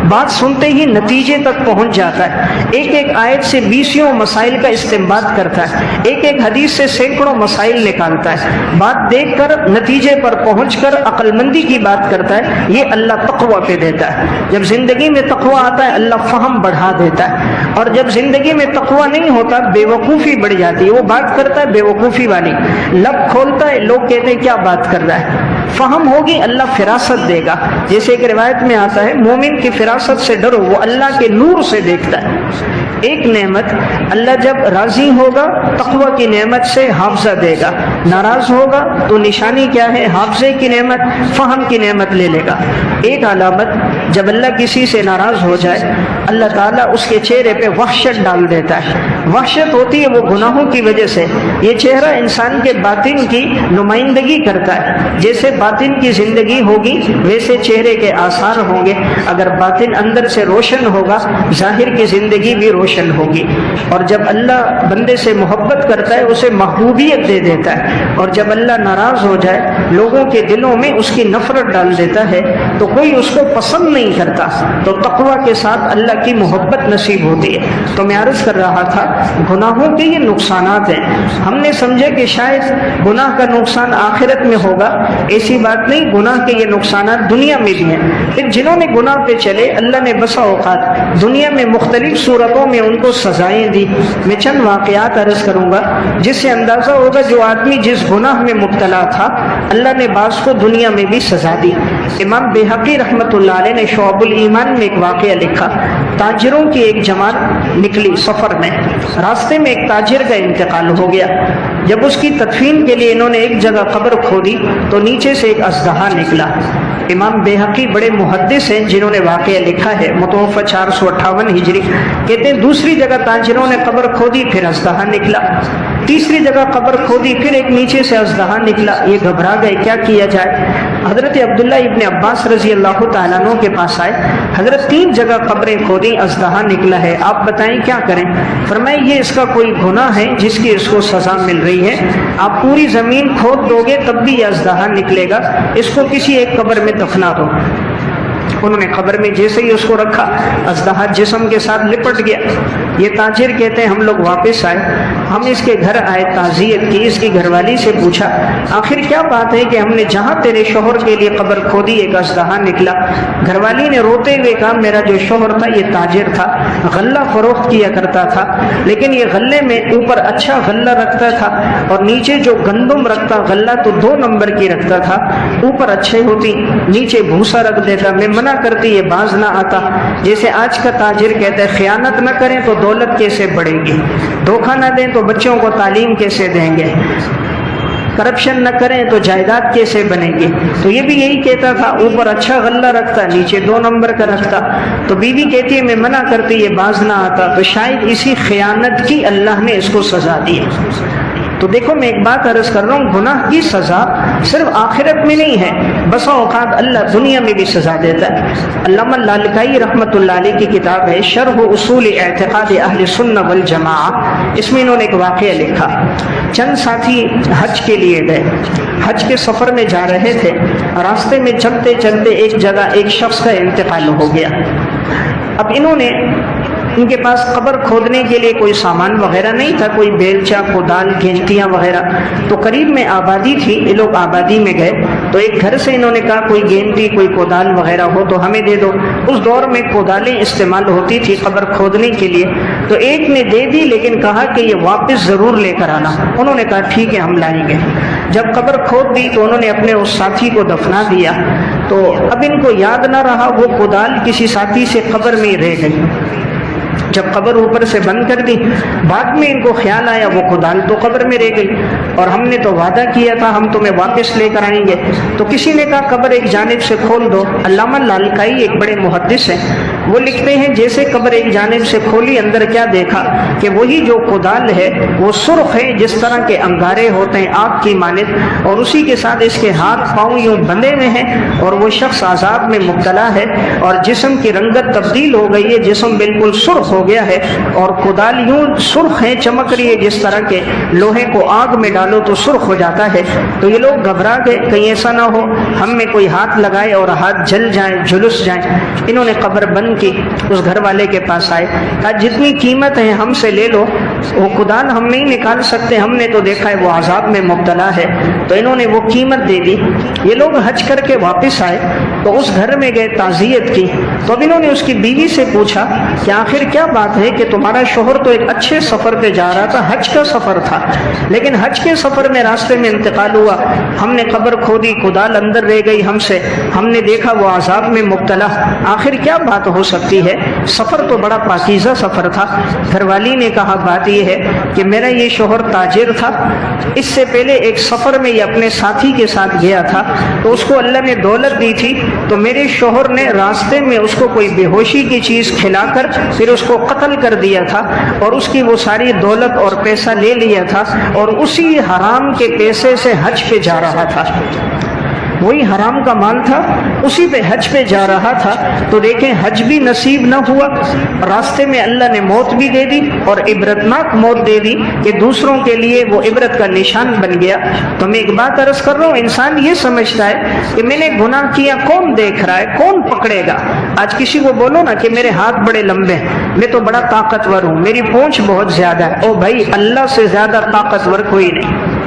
بات سنتے ہی نتیجے تک پہنچ جاتا ہے، ایک ایک آیت سے 20 مسائل کا استنباط کرتا ہے، ایک ایک حدیث سے سینکڑوں مسائل نکالتا ہے، بات دیکھ کر نتیجے پر پہنچ کر عقل مندی کی بات کرتا ہے۔ یہ اللہ تقوی پہ دیتا ہے۔ جب زندگی میں تقوی آتا ہے اللہ فہم بڑھا دیتا ہے، اور جب زندگی میں تقوی نہیں ہوتا بے وقوفی بڑھ جاتی ہے۔ وہ بات کرتا ہے بے وقوفی والی، لب کھولتا ہے لوگ کہتے ہیں کیا بات کر رہا ہے۔ فہم ہوگی اللہ فراست دے گا، جیسے ایک روایت میں آتا ہے مومن کی فراست سے ڈرو، وہ اللہ کے نور سے دیکھتا ہے۔ ایک نعمت اللہ جب راضی ہوگا تقوی کی نعمت سے حافظہ دے گا، ناراض ہوگا تو نشانی کیا ہے؟ حافظے کی نعمت، فہم کی نعمت لے لے گا۔ ایک علامت جب اللہ کسی سے ناراض ہو جائے اللہ تعالیٰ اس کے چہرے پہ وحشت ڈال دیتا ہے۔ وحشت ہوتی ہے وہ گناہوں کی وجہ سے۔ یہ چہرہ انسان کے باطن کی نمائندگی کرتا ہے، جیسے باطن کی زندگی ہوگی ویسے چہرے کے آثار ہوں گے۔ اگر باطن اندر سے روشن ہوگا ظاہر کی زندگی بھی روشن ہوگی۔ اور جب اللہ بندے سے محبت کرتا ہے اسے محبوبیت دے دیتا ہے، اور جب اللہ ناراض ہو جائے لوگوں کے دلوں میں اس کی نفرت ڈال دیتا ہے تو کوئی اس کو پسند نہیں کرتا، تو تقوی کے ساتھ اللہ کی محبت نصیب ہوتی ہے۔ تو میں عرض کر رہا تھا گناہوں کے یہ نقصانات ہیں۔ ہم نے سمجھا کہ شاید گناہ کا نقصان آخرت میں ہوگا، ایسی بات نہیں، گناہ کے یہ نقصانات دنیا میں بھی ہیں۔ پھر جنہوں نے گناہ پہ چلے اللہ نے بسا اوقات دنیا میں مختلف صورتوں میں ان کو سزائیں دی۔ میں چند واقعات عرض کروں گا جس سے اندازہ ہوگا جو آدمی جس گناہ میں مبتلا تھا اللہ نے بعض کو دنیا میں بھی سزا دی۔ امام بیہقی رحمۃ اللہ علیہ نے شعب الایمان میں ایک واقعہ لکھا۔ تاجروں کی ایک جماعت نکلی سفر میں، راستے میں ایک تاجر کا انتقال ہو گیا۔ جب اس کی تدفین کے لیے انہوں نے ایک جگہ قبر کھودی تو نیچے سے ایک اژدہا نکلا۔ امام بیہقی بڑے محدث ہیں جنہوں نے واقعہ لکھا ہے، متوفی 458 ہجری، کہتے ہیں دوسری جگہ تاجروں نے قبر کھودی پھر اژدہا نکلا، تیسری جگہ قبر کھودی پھر ایک نیچے سے اژدہا نکلا۔ یہ گھبرا گئے کیا کیا جائے؟ حضرت عبداللہ ابن عباس رضی اللہ تعالیٰ عنہ کے پاس آئے، حضرت 3 جگہ قبریں کھودی اژدہا نکلا ہے، آپ بتائیں کیا کریں؟ فرمائے یہ اس کا کوئی گناہ ہے جس کی اس کو سزا مل رہی ہے، آپ پوری زمین کھود دو گے تب بھی یہ اژدہا نکلے گا، اس کو کسی ایک قبر میں دفنا دو۔ انہوں نے قبر میں جیسے ہی اس کو رکھا اژدہا جسم کے ساتھ لپٹ گیا۔ یہ تاجر کہتے ہیں ہم لوگ واپس آئے، ہم اس کے گھر آئے، تعزیت کی، اس کی گھر والی سے پوچھا آخر کیا بات ہے کہ ہم نے جہاں تیرے شوہر کے لیے قبر کھودی ایک اژدہا نکلا؟ گھر والی نے روتے ہوئے کہا میرا جو شوہر تھا یہ تاجر تھا، غلہ فروخت کیا کرتا تھا، لیکن یہ غلے میں اوپر اچھا غلہ رکھتا تھا اور نیچے جو گندم رکھتا غلہ تو 2 نمبر کی رکھتا تھا، اوپر اچھے ہوتی نیچے بھوسا رکھ دیتا، میں منع کرتی یہ باز نہ آتا۔ جیسے آج کا تاجر کہتا ہے خیانت نہ کریں تو دولت کیسے بڑھے گی، دھوکہ نہ دیں تو بچوں کو تعلیم کیسے دیں گے، کرپشن نہ کریں تو جائیداد کیسے بنے گی؟ تو یہ بھی یہی کہتا تھا، اوپر اچھا غلہ رکھتا نیچے 2 نمبر کا رکھتا۔ تو بیوی کہتی ہے میں منع کرتی یہ باز نہ آتا، تو شاید اسی خیانت کی اللہ نے اس کو سزا دی ہے۔ تو دیکھو میں ایک بات عرض کر رہا ہوں، گناہ کی سزا صرف آخرت میں نہیں ہے، بسا اوقات اللہ دنیا میں بھی سزا دیتا ہے۔ علامہ لالکائی رحمۃ اللہ علیہ کی کتاب ہے شرح اصول اعتقاد اہل سنہ والجماعہ، اس میں انہوں نے ایک واقعہ لکھا۔ چند ساتھی حج کے لیے گئے، حج کے سفر میں جا رہے تھے، راستے میں چلتے چلتے ایک جگہ ایک شخص کا انتقال ہو گیا۔ اب ان کے پاس قبر کھودنے کے لیے کوئی سامان وغیرہ نہیں تھا، کوئی بیلچا، کودال، گینٹیاں وغیرہ، تو قریب میں آبادی تھی، یہ لوگ آبادی میں گئے تو ایک گھر سے انہوں نے کہا کوئی گینٹی کوئی کودال وغیرہ ہو تو ہمیں دے دو۔ اس دور میں کودالیں استعمال ہوتی تھی قبر کھودنے کے لیے، تو ایک نے دے دی لیکن کہا کہ یہ واپس ضرور لے کر آنا۔ انہوں نے کہا ٹھیک ہے ہم لائیں گے۔ جب قبر کھود دی تو انہوں نے اپنے اس ساتھی کو دفنا دیا تو اب ان کو یاد نہ رہا، وہ کدال کسی ساتھی سے قبر میں رہ گئی۔ جب قبر اوپر سے بند کر دی، بعد میں ان کو خیال آیا وہ کدال تو قبر میں رہ گئی اور ہم نے تو وعدہ کیا تھا ہم تمہیں واپس لے کر آئیں گے۔ تو کسی نے کہا قبر ایک جانب سے کھول دو۔ علامہ لالکائی ایک بڑے محدث ہیں، وہ لکھتے ہیں جیسے قبر ایک جانب سے کھولی، اندر کیا دیکھا کہ وہی جو کدال ہے وہ سرخ ہے جس طرح کے انگارے ہوتے ہیں آگ کی مانند، اور اسی کے ساتھ اس کے ہاتھ پاؤں یوں بندھے ہوئے ہیں، اور وہ شخص عذاب میں مبتلا ہے اور جسم کی رنگت تبدیل ہو گئی ہے، جسم بالکل سرخ ہو گیا ہے اور کدال یوں سرخ ہے، چمک رہی ہے جس طرح کے لوہے کو آگ میں ڈالو تو سرخ ہو جاتا ہے۔ تو یہ لوگ گھبرا گئے کہیں ایسا نہ ہو ہم میں کوئی ہاتھ لگائے اور ہاتھ جل جائیں، جلس جائیں۔ انہوں نے قبر بند کی، اس گھر والے کے پاس آئے، کہا جتنی قیمت ہے ہم سے لے لو، وہ کدال ہم نہیں نکال سکتے، ہم نے تو دیکھا ہے وہ عذاب میں مبتلا ہے۔ تو انہوں نے وہ قیمت دے دی۔ یہ لوگ حج کر کے واپس آئے تو اس گھر میں گئے، تعزیت کی، تو اب انہوں نے اس کی بیوی سے پوچھا کہ آخر کیا بات ہے کہ تمہارا شوہر تو ایک اچھے سفر پہ جا رہا تھا، حج کا سفر تھا، لیکن حج کے سفر میں راستے میں انتقال ہوا، ہم نے قبر کھودی، کدال اندر رہ گئی ہم سے، ہم نے دیکھا وہ عذاب میں مبتلا، آخر کیا بات ہو سکتی ہے؟ سفر تو بڑا پاکیزہ سفر تھا۔ گھر والی نے کہا بات یہ ہے کہ میرا یہ شوہر تاجر تھا، اس سے پہلے ایک سفر میں یہ اپنے ساتھی کے ساتھ گیا تھا تو اس کو اللہ نے دولت دی تھی، تو میرے شوہر نے راستے میں اس کو کوئی بے ہوشی کی چیز کھلا کر پھر اس کو قتل کر دیا تھا اور اس کی وہ ساری دولت اور پیسہ لے لیا تھا اور اسی حرام کے پیسے سے حج پہ جا رہا تھا، وہی حرام کا مال تھا، اسی پہ حج پہ جا رہا تھا۔ تو دیکھیں حج بھی نصیب نہ ہوا، راستے میں اللہ نے موت بھی دے دی اور عبرتناک موت دے دی کہ دوسروں کے لیے وہ عبرت کا نشان بن گیا۔ تو میں ایک بات عرض کر رہا ہوں، انسان یہ سمجھتا ہے کہ میں نے گناہ کیا، کون دیکھ رہا ہے، کون پکڑے گا؟ آج کسی کو بولو نا کہ میرے ہاتھ بڑے لمبے ہیں، میں تو بڑا طاقتور ہوں، میری پونچھ بہت زیادہ ہے، او بھائی اللہ سے زیادہ طاقتور کوئی نہیں،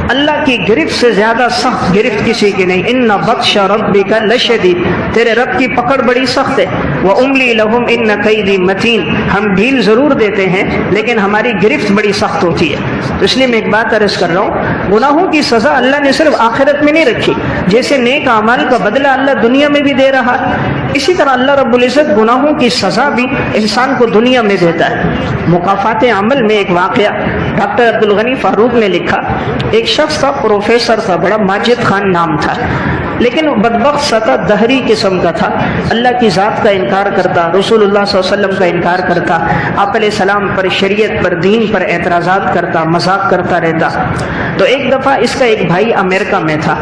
اللہ کی گرفت سے زیادہ سخت گرفت کسی کی نہیں۔ ان بطش ربک لشدید، تیرے رب کی پکڑ بڑی سخت ہے۔ واملی لہم ان کیدی متین، ہم ڈھیل ضرور دیتے ہیں لیکن ہماری گرفت بڑی سخت ہوتی ہے۔ تو اس لیے میں ایک بات عرض کر رہا ہوں، گناہوں کی سزا اللہ نے صرف آخرت میں نہیں رکھی، جیسے نیک اعمال کا بدلہ اللہ دنیا میں بھی دے رہا ہے، اسی طرح اللہ رب العزت گناہوں کی سزا بھی انسان کو دنیا میں دیتا ہے۔ مکافات عمل میں ایک واقعہ ڈاکٹر عبدالغنی فاروق نے لکھا، ایک شخص تھا، پروفیسر تھا، بڑا ماجد خان نام تھا، لیکن بدبخت سطح دہری قسم کا تھا، اللہ کی ذات کا انکار کرتا، رسول اللہ صلی اللہ علیہ وسلم کا انکار کرتا، آپ علیہ السلام پر، شریعت پر، دین پر اعتراضات کرتا، مذاق کرتا رہتا۔ تو ایک دفعہ اس کا ایک بھائی امریکہ میں تھا،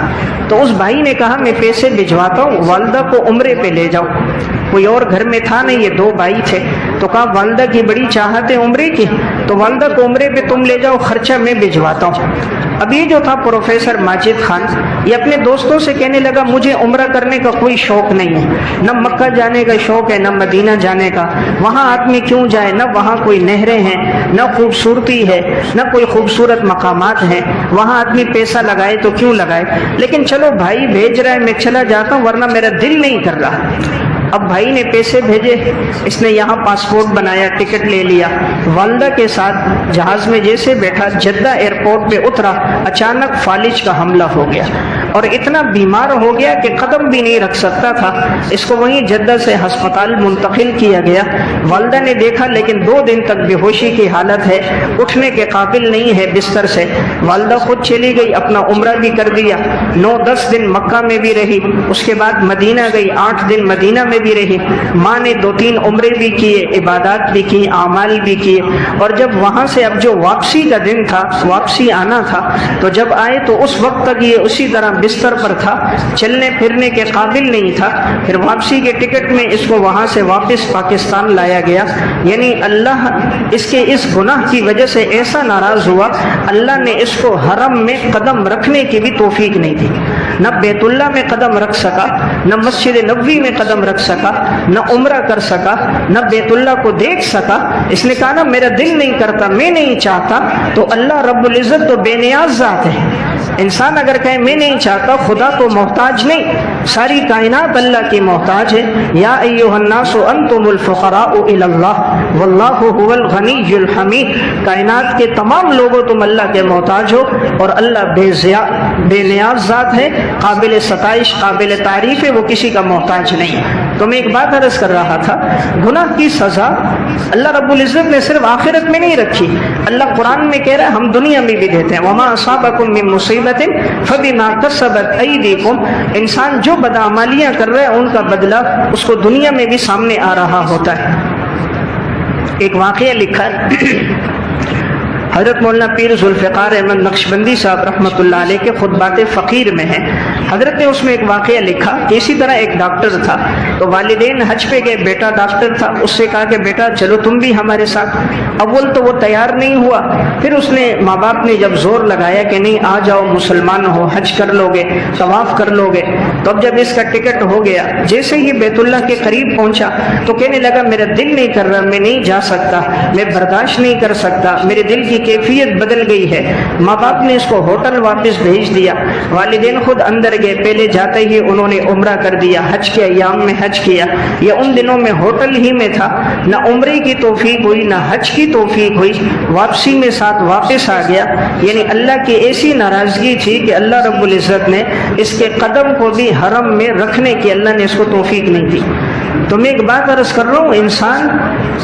تو اس بھائی نے کہا میں پیسے بھجواتا ہوں، والدہ کو عمرے پہ لے جاؤ۔ کوئی اور گھر میں تھا نہیں، یہ دو بھائی تھے، تو کہا والدہ کی بڑی چاہت ہے عمرے کی، تو والدہ کو عمرے پہ تم لے جاؤ، خرچہ میں بھجواتا ہوں۔ اب یہ جو تھا پروفیسر ماجد خان، یہ اپنے دوستوں سے کہنے لگا مجھے عمرہ کرنے کا کوئی شوق نہیں ہے، نہ مکہ جانے کا شوق ہے، نہ مدینہ جانے کا، وہاں آدمی کیوں جائے، نہ وہاں کوئی نہریں ہیں، نہ خوبصورتی ہے، نہ کوئی خوبصورت مقامات ہیں، وہاں آدمی پیسہ لگائے تو کیوں لگائے، لیکن چلو بھائی بھیج رہا ہے میں چلا جاتا ہوں ورنہ میرا دل نہیں کر رہا۔ اب بھائی نے پیسے بھیجے، اس نے یہاں پاسپورٹ بنایا، ٹکٹ لے لیا، والدہ کے ساتھ جہاز میں جیسے بیٹھا، جدہ ایئرپورٹ پہ اترا، اچانک فالج کا حملہ ہو گیا اور اتنا بیمار ہو گیا کہ قدم بھی نہیں رکھ سکتا تھا۔ اس کو وہیں جدہ سے ہسپتال منتقل کیا گیا۔ والدہ نے دیکھا لیکن 2 دن تک بے ہوشی کی حالت ہے، اٹھنے کے قابل نہیں ہے بستر سے۔ والدہ خود چلی گئی، اپنا عمرہ بھی کر دیا، 9-10 دن مکہ میں بھی رہی، اس کے بعد مدینہ گئی، 8 دن مدینہ میں بھی رہی۔ ماں نے 2-3 عمرے بھی کیے، عبادات بھی کی، اعمال بھی کیے، اور جب وہاں سے اب جو واپسی کا دن تھا، واپسی آنا تھا، تو جب آئے تو اس وقت تک یہ اسی طرح بستر پر تھا، چلنے پھرنے کے قابل نہیں تھا۔ پھر واپسی کے ٹکٹ میں اس کو وہاں سے واپس پاکستان لایا گیا۔ یعنی اللہ اس کے اس گناہ کی وجہ سے ایسا ناراض ہوا، اللہ نے اس کو حرم میں قدم رکھنے کی بھی توفیق نہیں دی، نہ بیت اللہ میں قدم رکھ سکا، نہ مسجد نبوی میں قدم رکھ سکا، نہ عمرہ کر سکا، نہ بیت اللہ کو دیکھ سکا۔ اس نے کہا نا میرا دل نہیں کرتا، میں نہیں چاہتا۔ تو اللہ رب العزت تو بے نیاز ذات ہے، انسان اگر کہے میں نہیں چاہتا، خدا تو محتاج نہیں، ساری کائنات اللہ کی محتاج ہے۔ یا ایھا الناس انتم الفقراء الی اللہ واللہ هو الغنی الحمید، کائنات کے تمام لوگوں تم اللہ کے محتاج ہو اور اللہ بے نیاز ذات ہے، قابل ستائش، قابل تعریف ہے، وہ کسی کا محتاج نہیں۔ تو میں ایک بات عرض کر رہا تھا، گناہ کی سزا اللہ رب العزت نے صرف آخرت میں نہیں رکھی، اللہ قرآن میں کہہ رہا ہے ہم دنیا میں بھی دیتے ہیں۔ وما اصابکم من مصیبت فبما کسبت ایدیکم، انسان جو بدعمالیاں کر رہے ہیں ان کا بدلہ اس کو دنیا میں بھی سامنے آ رہا ہوتا ہے۔ ایک واقعہ لکھا ہے حضرت مولانا پیر ذوالفقار احمد نقشبندی صاحب رحمۃ اللہ علیہ کے خطبات فقیر میں ہے۔ حضرت نے اس میں ایک واقعہ لکھا کہ اسی طرح ایک ڈاکٹر تھا، تو والدین حج پہ گئے، بیٹا ڈاکٹر تھا، اس سے کہا کہ بیٹا چلو تم بھی ہمارے ساتھ۔ اول تو وہ تیار نہیں ہوا، پھر اس نے ماں باپ نے جب زور لگایا کہ نہیں آ جاؤ، مسلمان ہو، حج کر لو گے، طواف کر لو گے، تو اب جب اس کا ٹکٹ ہو گیا، جیسے ہی بیت اللہ کے قریب پہنچا تو کہنے لگا میرا دل نہیں کر رہا، میں نہیں جا سکتا، میں برداشت نہیں کر سکتا، میرے دل کی کیفیت بدل گئی ہے۔ ماں باپ نے اس کو ہوٹل واپس بھیج دیا، والدین خود اندر گئے، پہلے جاتے ہی انہوں نے عمرہ کر دیا، حج کے ایام میں حج کیا، یہ ان دنوں میں ہوٹل ہی میں تھا، نہ عمرے کی توفیق ہوئی نہ حج کی توفیق ہوئی، واپسی میں ساتھ واپس آ گیا۔ یعنی اللہ کی ایسی ناراضگی تھی کہ اللہ رب العزت نے اس کے قدم کو بھی حرم میں رکھنے کی اللہ نے اس کو توفیق نہیں دی۔ تو میں ایک بات عرض کر رہا ہوں، انسان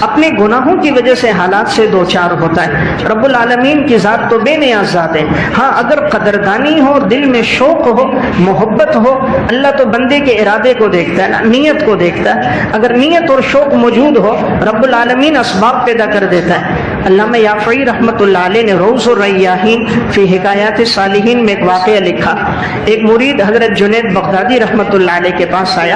اپنے گناہوں کی وجہ سے حالات سے دوچار ہوتا ہے۔ رب العالمین کی ذات تو بے نیاز ذات ہے، ہاں اگر قدردانی ہو، دل میں شوق ہو، محبت ہو، اللہ تو بندے کے ارادے کو دیکھتا ہے نا، نیت کو دیکھتا ہے۔ اگر نیت اور شوق موجود ہو، رب العالمین اسباب پیدا کر دیتا ہے۔ علامہ یافعی رحمۃ اللہ علیہ نے روض الریاحین فی حکایات صالحین میں ایک واقعہ لکھا۔ ایک مرید حضرت جنید بغدادی رحمۃ اللہ علیہ کے پاس آیا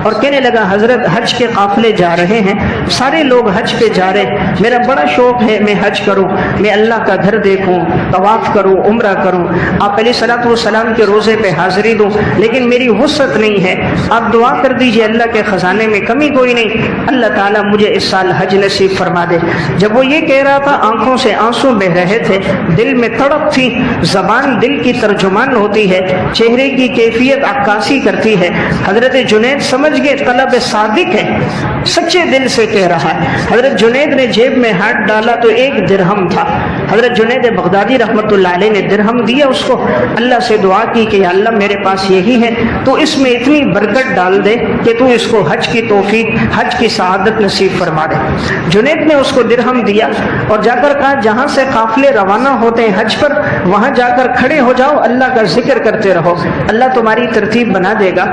اور کہنے لگا حضرت حج کے قافلے جا رہے ہیں، سارے لوگ حج پہ جا رہے، میرا بڑا شوق ہے میں حج کروں، میں اللہ کا گھر دیکھوں، طواف کروں، عمرہ کروں، آپ علیہ الصلوۃ والسلام کے روزے پہ حاضری دوں، لیکن میری وسعت نہیں ہے، آپ دعا کر دیجئے اللہ کے خزانے میں کمی کوئی نہیں، اللہ تعالیٰ مجھے اس سال حج نصیب فرما دے۔ جب وہ یہ کہہ رہا تھا آنکھوں سے آنسو بہ رہے تھے، دل میں تڑپ تھی، زبان دل کی ترجمان ہوتی ہے، چہرے کی کیفیت عکاسی کرتی ہے۔ حضرت جنید سمجھ گئے طلب صادق ہے، سچے دل سے کہہ رہا ہے۔ حضرت جنید نے جیب میں ہاتھ ڈالا تو 1 درہم تھا۔ حضرت جنید بغدادی رحمۃ اللہ علیہ نے درہم دیا اس کو، اللہ سے دعا کی کہ یا اللہ میرے پاس یہی ہے تو اس میں اتنی برکت ڈال دے کہ تو اس کو حج کی توفیق، حج کی سعادت نصیب فرما دے۔ جنید نے اس کو درہم دیا اور جا کر کہا جہاں سے قافلے روانہ ہوتے ہیں حج پر، وہاں جا کر کھڑے ہو جاؤ، اللہ کا ذکر کرتے رہو، اللہ تمہاری ترتیب بنا دے گا۔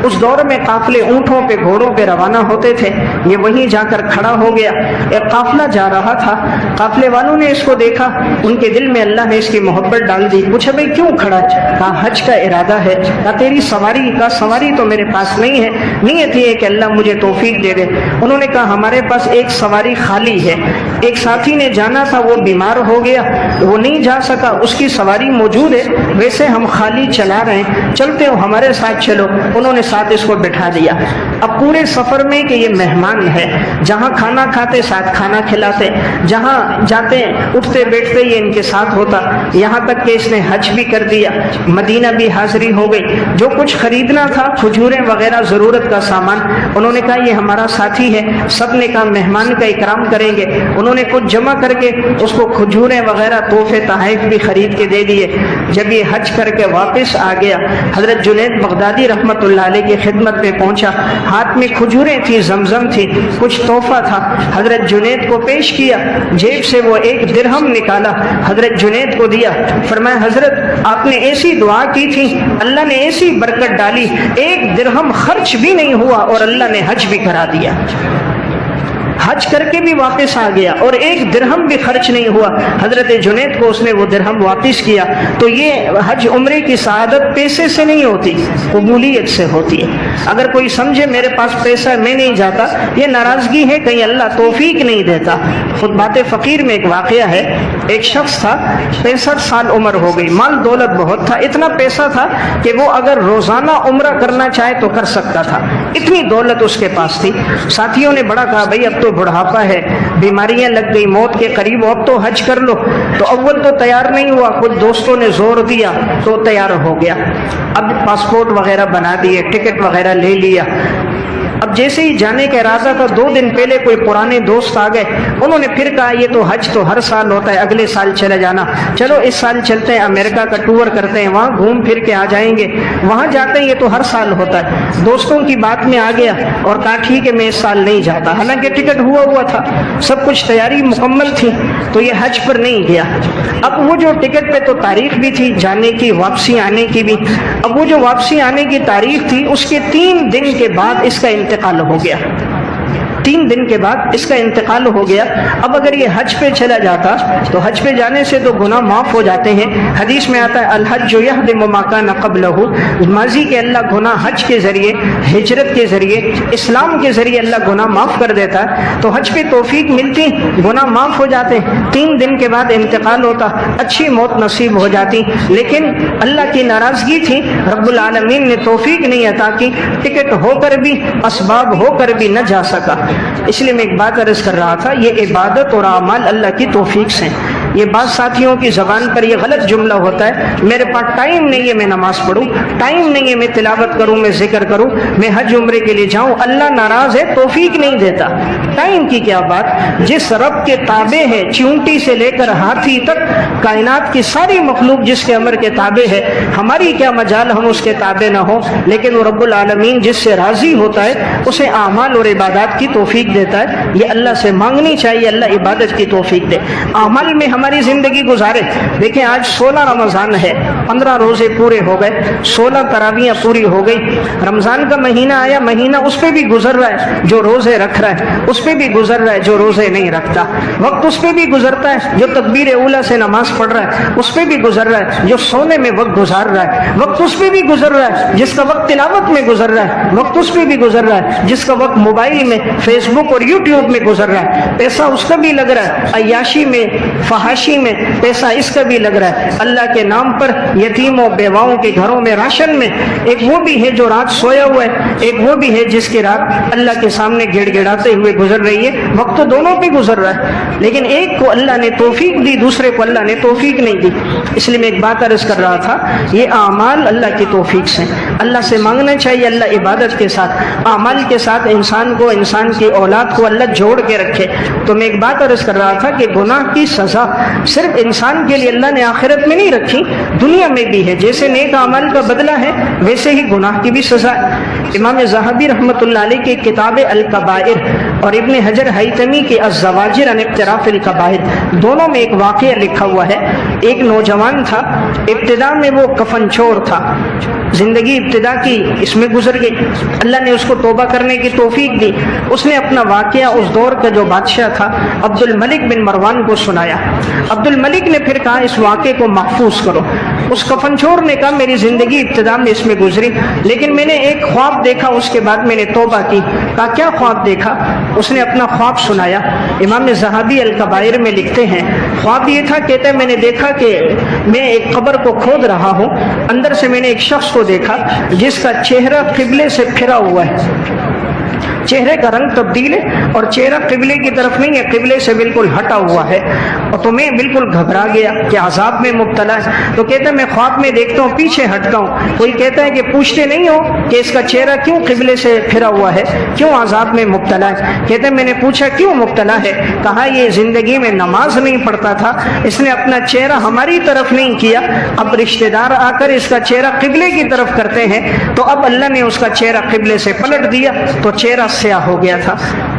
اس دور میں قافلے اونٹوں پہ، گھوڑوں پہ روانہ ہوتے تھے، یہ وہیں جا کر کھڑا ہو گیا۔ ایک قافلہ جا رہا تھا، قافلے والوں نے اس کو دیکھا، ان کے دل میں اللہ نے اس کی محبت ڈال دی، پوچھا بھائی کیوں کھڑا ہے؟ کہا حج کا ارادہ ہے۔ کہا تیری سواری؟ کہا سواری تو میرے پاس نہیں ہے، نیت یہ ہے کہ اللہ مجھے توفیق دے دے۔ انہوں نے کہا ہمارے پاس ایک سواری خالی ہے، ایک ساتھی نے جانا تھا وہ بیمار ہو گیا، وہ نہیں جا سکا، اس کی سواری موجود ہے، ویسے ہم خالی چلا رہے ہیں، چلتے ہو ہمارے ساتھ چلو۔ انہوں نے ساتھ اس کو بٹھا دیا۔ اب پورے سفر میں کہ یہ مہمان ہے، جہاں کھانا کھاتے ساتھ کھانا کھلاتے، جہاں جاتے اٹھتے بیٹھتے یہ ان کے ساتھ ہوتا، یہاں تک کہ اس نے حج بھی کر دیا، مدینہ بھی حاضری ہو گئی۔ جو کچھ خریدنا تھا، کھجوریں وغیرہ ضرورت کا سامان، انہوں نے کہا یہ ہمارا ساتھی ہے، سب نے کہا مہمان کا اکرام کریں گے۔ انہوں نے کچھ جمع کر کے اس کو کھجوریں وغیرہ تحفے تحائف بھی خرید کے دے دیے۔ جب یہ حج کر کے واپس آ گیا، حضرت جنید بغدادی رحمۃ اللہ علیہ کی خدمت میں پہنچا، ہاتھ میں کھجوریں تھی، زمزم تھی، کچھ تحفہ تھا، حضرت جنید کو پیش کیا۔ جیب سے وہ 1 درہم نکالا، حضرت جنید کو دیا، فرمایا حضرت آپ نے ایسی دعا کی تھی، اللہ نے ایسی برکت ڈالی، 1 درہم خرچ بھی نہیں ہوا اور اللہ نے حج بھی کرا دیا۔ حج کر کے بھی واپس آ گیا اور 1 درہم بھی خرچ نہیں ہوا۔ حضرت جنید کو اس نے وہ درہم واپس کیا۔ تو یہ حج عمرے کی سعادت پیسے سے نہیں ہوتی، قبولیت سے ہوتی ہے۔ اگر کوئی سمجھے میرے پاس پیسہ ہے میں نہیں جاتا، یہ ناراضگی ہے، کہیں اللہ توفیق نہیں دیتا۔ خود بات فقیر میں ایک واقعہ ہے، ایک شخص تھا 65 سال عمر ہو گئی، مال دولت بہت تھا، اتنا پیسہ تھا کہ وہ اگر روزانہ عمرہ کرنا چاہے تو کر سکتا تھا، اتنی دولت اس کے پاس تھی۔ ساتھیوں نے بڑا کہا بھائی اب تو بڑھاپا ہے، بیماریاں لگ گئی، موت کے قریب ہو، اب تو حج کر لو۔ تو اول تو تیار نہیں ہوا، کچھ دوستوں نے زور دیا تو تیار ہو گیا۔ اب پاسپورٹ وغیرہ بنا دیے، ٹکٹ وغیرہ لے لیا۔ اب جیسے ہی جانے کا ارادہ تھا 2 دن پہلے کوئی پرانے دوست آ گئے، انہوں نے پھر کہا یہ تو حج تو ہر سال ہوتا ہے، اگلے سال چلے جانا، چلو اس سال چلتے ہیں، امریکہ کا ٹور کرتے ہیں، وہاں گھوم پھر کے آ جائیں گے، وہاں جاتے ہیں، یہ تو ہر سال ہوتا ہے۔ دوستوں کی بات میں آ گیا اور کہا ٹھیک ہے میں اس سال نہیں جاتا، حالانکہ ٹکٹ ہوا تھا، سب کچھ تیاری مکمل تھی، تو یہ حج پر نہیں گیا۔ اب وہ جو ٹکٹ پہ تو تاریخ بھی تھی جانے کی، واپسی آنے کی بھی، اب وہ جو واپسی آنے کی تاریخ تھی اس کے 3 دن کے بعد اس کا انتقال ہو گیا، 3 دن کے بعد اس کا انتقال ہو گیا۔ اب اگر یہ حج پہ چلا جاتا تو حج پہ جانے سے تو گناہ معاف ہو جاتے ہیں، حدیث میں آتا ہے الحج یہدم ما کان قبلہ، ماضی کے اللہ گناہ حج کے ذریعے، ہجرت کے ذریعے، اسلام کے ذریعے اللہ گناہ معاف کر دیتا ہے، تو حج پہ توفیق ملتی، گناہ معاف ہو جاتے، 3 دن کے بعد انتقال ہوتا، اچھی موت نصیب ہو جاتی۔ لیکن اللہ کی ناراضگی تھی، رب العالمین نے توفیق نہیں عطا کی، ٹکٹ ہو کر بھی، اسباب ہو کر بھی نہ جا سکا۔ اس لیے میں ایک بات عرض کر رہا تھا، یہ عبادت اور اعمال اللہ کی توفیق سے۔ یہ بعض ساتھیوں کی زبان پر یہ غلط جملہ ہوتا ہے، میرے پاس ٹائم نہیں ہے میں نماز پڑھوں، ٹائم نہیں ہے میں تلاوت کروں، میں ذکر کروں، میں حج عمرے کے لیے جاؤں، اللہ ناراض ہے، توفیق نہیں دیتا۔ ٹائم کی کیا بات، جس رب کے تابع ہے، چیونٹی سے لے کر ہاتھی تک، کائنات کی ساری مخلوق جس کے امر کے تابع ہے، ہماری کیا مجال ہم اس کے تابع نہ ہوں، لیکن وہ رب العالمین جس سے راضی ہوتا ہے اسے اعمال اور عبادات کی توفیق دیتا ہے۔ یہ اللہ سے مانگنی چاہیے، اللہ عبادت کی توفیق دے، اعمال میں ہماری زندگی گزارے۔ دیکھیں آج 16 رمضان ہے، 15 روزے پورے ہو گئے، 16 تراویحیں پوری ہو گئی، رمضان کا مہینہ آیا، مہینہ اس پہ بھی گزر رہا ہے جو روزے رکھ رہا ہے، اس پہ بھی گزر رہا ہے جو روزے نہیں رکھتا، وقت اس پہ بھی گزرتا ہے جو تکبیر اولیٰ سے نماز پڑھ رہا ہے، اس پہ بھی گزر رہا ہے جو سونے میں وقت گزار رہا ہے، وقت اس پہ بھی گزر رہا ہے جس کا وقت تلاوت میں گزر رہا ہے، وقت اس پہ بھی گزر رہا ہے جس کا وقت موبائل میں، فیس بک اور یوٹیوب میں گزر رہا ہے، پیسہ اس کا بھی لگ رہا ہے، عیاشی میں، فحاشی میں پیسہ اس کا بھی لگ رہا ہے، اللہ کے نام پر یتیموں بیواؤں کے گھروں میں راشن میں، ایک وہ بھی ہے جو رات سویا ہوا ہے، ایک وہ بھی ہے جس کی رات اللہ کے سامنے گڑ گڑاتے ہوئے گزر رہی ہے، وقت تو دونوں پہ گزر رہا ہے، لیکن ایک کو اللہ نے توفیق دی، دوسرے کو اللہ نے توفیق نہیں دی۔ اس لیے میں ایک بات عرض کر رہا تھا، یہ اعمال اللہ کی توفیق سے، اللہ سے مانگنا چاہیے، اللہ عبادت کے ساتھ، اعمال کے ساتھ انسان کو، انسان کی اولاد کو اللہ جوڑ کے رکھے۔ تو میں ایک بات عرض کر رہا تھا کہ گناہ کی سزا صرف انسان کے لیے اللہ نے آخرت میں نہیں رکھی، دنیا میں بھی ہے، جیسے نیک اعمال کا بدلہ ہے ویسے ہی گناہ کی بھی سزا ہے۔ امام ذہبی رحمۃ اللہ علیہ کی کتاب الکبائر اور ابن حجر ہیثمی کے الزواجر عن اقتراف الکبائر، دونوں میں ایک واقعہ لکھا ہوا ہے۔ ایک نوجوان تھا، ابتدا میں وہ کفن چور تھا، زندگی ابتدا کی اس میں گزر گئی، اللہ نے اس کو توبہ کرنے کی توفیق دی، اس نے اپنا واقعہ اس دور کا جو بادشاہ تھا عبد الملک بن مروان کو سنایا۔ عبد الملک نے پھر کہا اس واقعے کو محفوظ کرو۔ اس کفن چور نے کہا میری زندگی ابتدا میں اس میں گزری، لیکن میں نے ایک خواب دیکھا، اس کے بعد میں نے توبہ کی۔ کہا کیا خواب دیکھا؟ اس نے اپنا خواب سنایا۔ امام ذہبی الکبائر میں لکھتے ہیں خواب یہ تھا، کہتے ہیں میں نے دیکھا کہ میں ایک قبر کو کھود رہا ہوں، اندر سے میں نے ایک شخص کو دیکھا جس کا چہرہ قبلے سے پھرا ہوا ہے، چہرے کا رنگ تبدیل ہے اور چہرہ قبلے کی طرف نہیں ہے، قبلے سے بالکل ہٹا ہوا ہے، اور تو میں بالکل گھبرا گیا کہ عذاب میں مبتلا ہے۔ تو کہتا ہے میں خواب میں دیکھتا ہوں پیچھے ہٹتا ہوں، کوئی کہتا ہے کہ پوچھتے نہیں ہو کہ اس کا چہرہ کیوں قبلے سے پھرا ہوا ہے، کیوں عذاب میں مبتلا ہے؟ کہتے ہیں میں نے پوچھا کیوں مبتلا ہے؟ کہا یہ زندگی میں نماز نہیں پڑھتا تھا، اس نے اپنا چہرہ ہماری طرف نہیں کیا، اب رشتہ دار آ کر اس کا چہرہ قبلے کی طرف کرتے ہیں، تو اب اللہ نے اس کا چہرہ قبلے سے پلٹ دیا تو چہرہ سیاہ ہو گیا تھا۔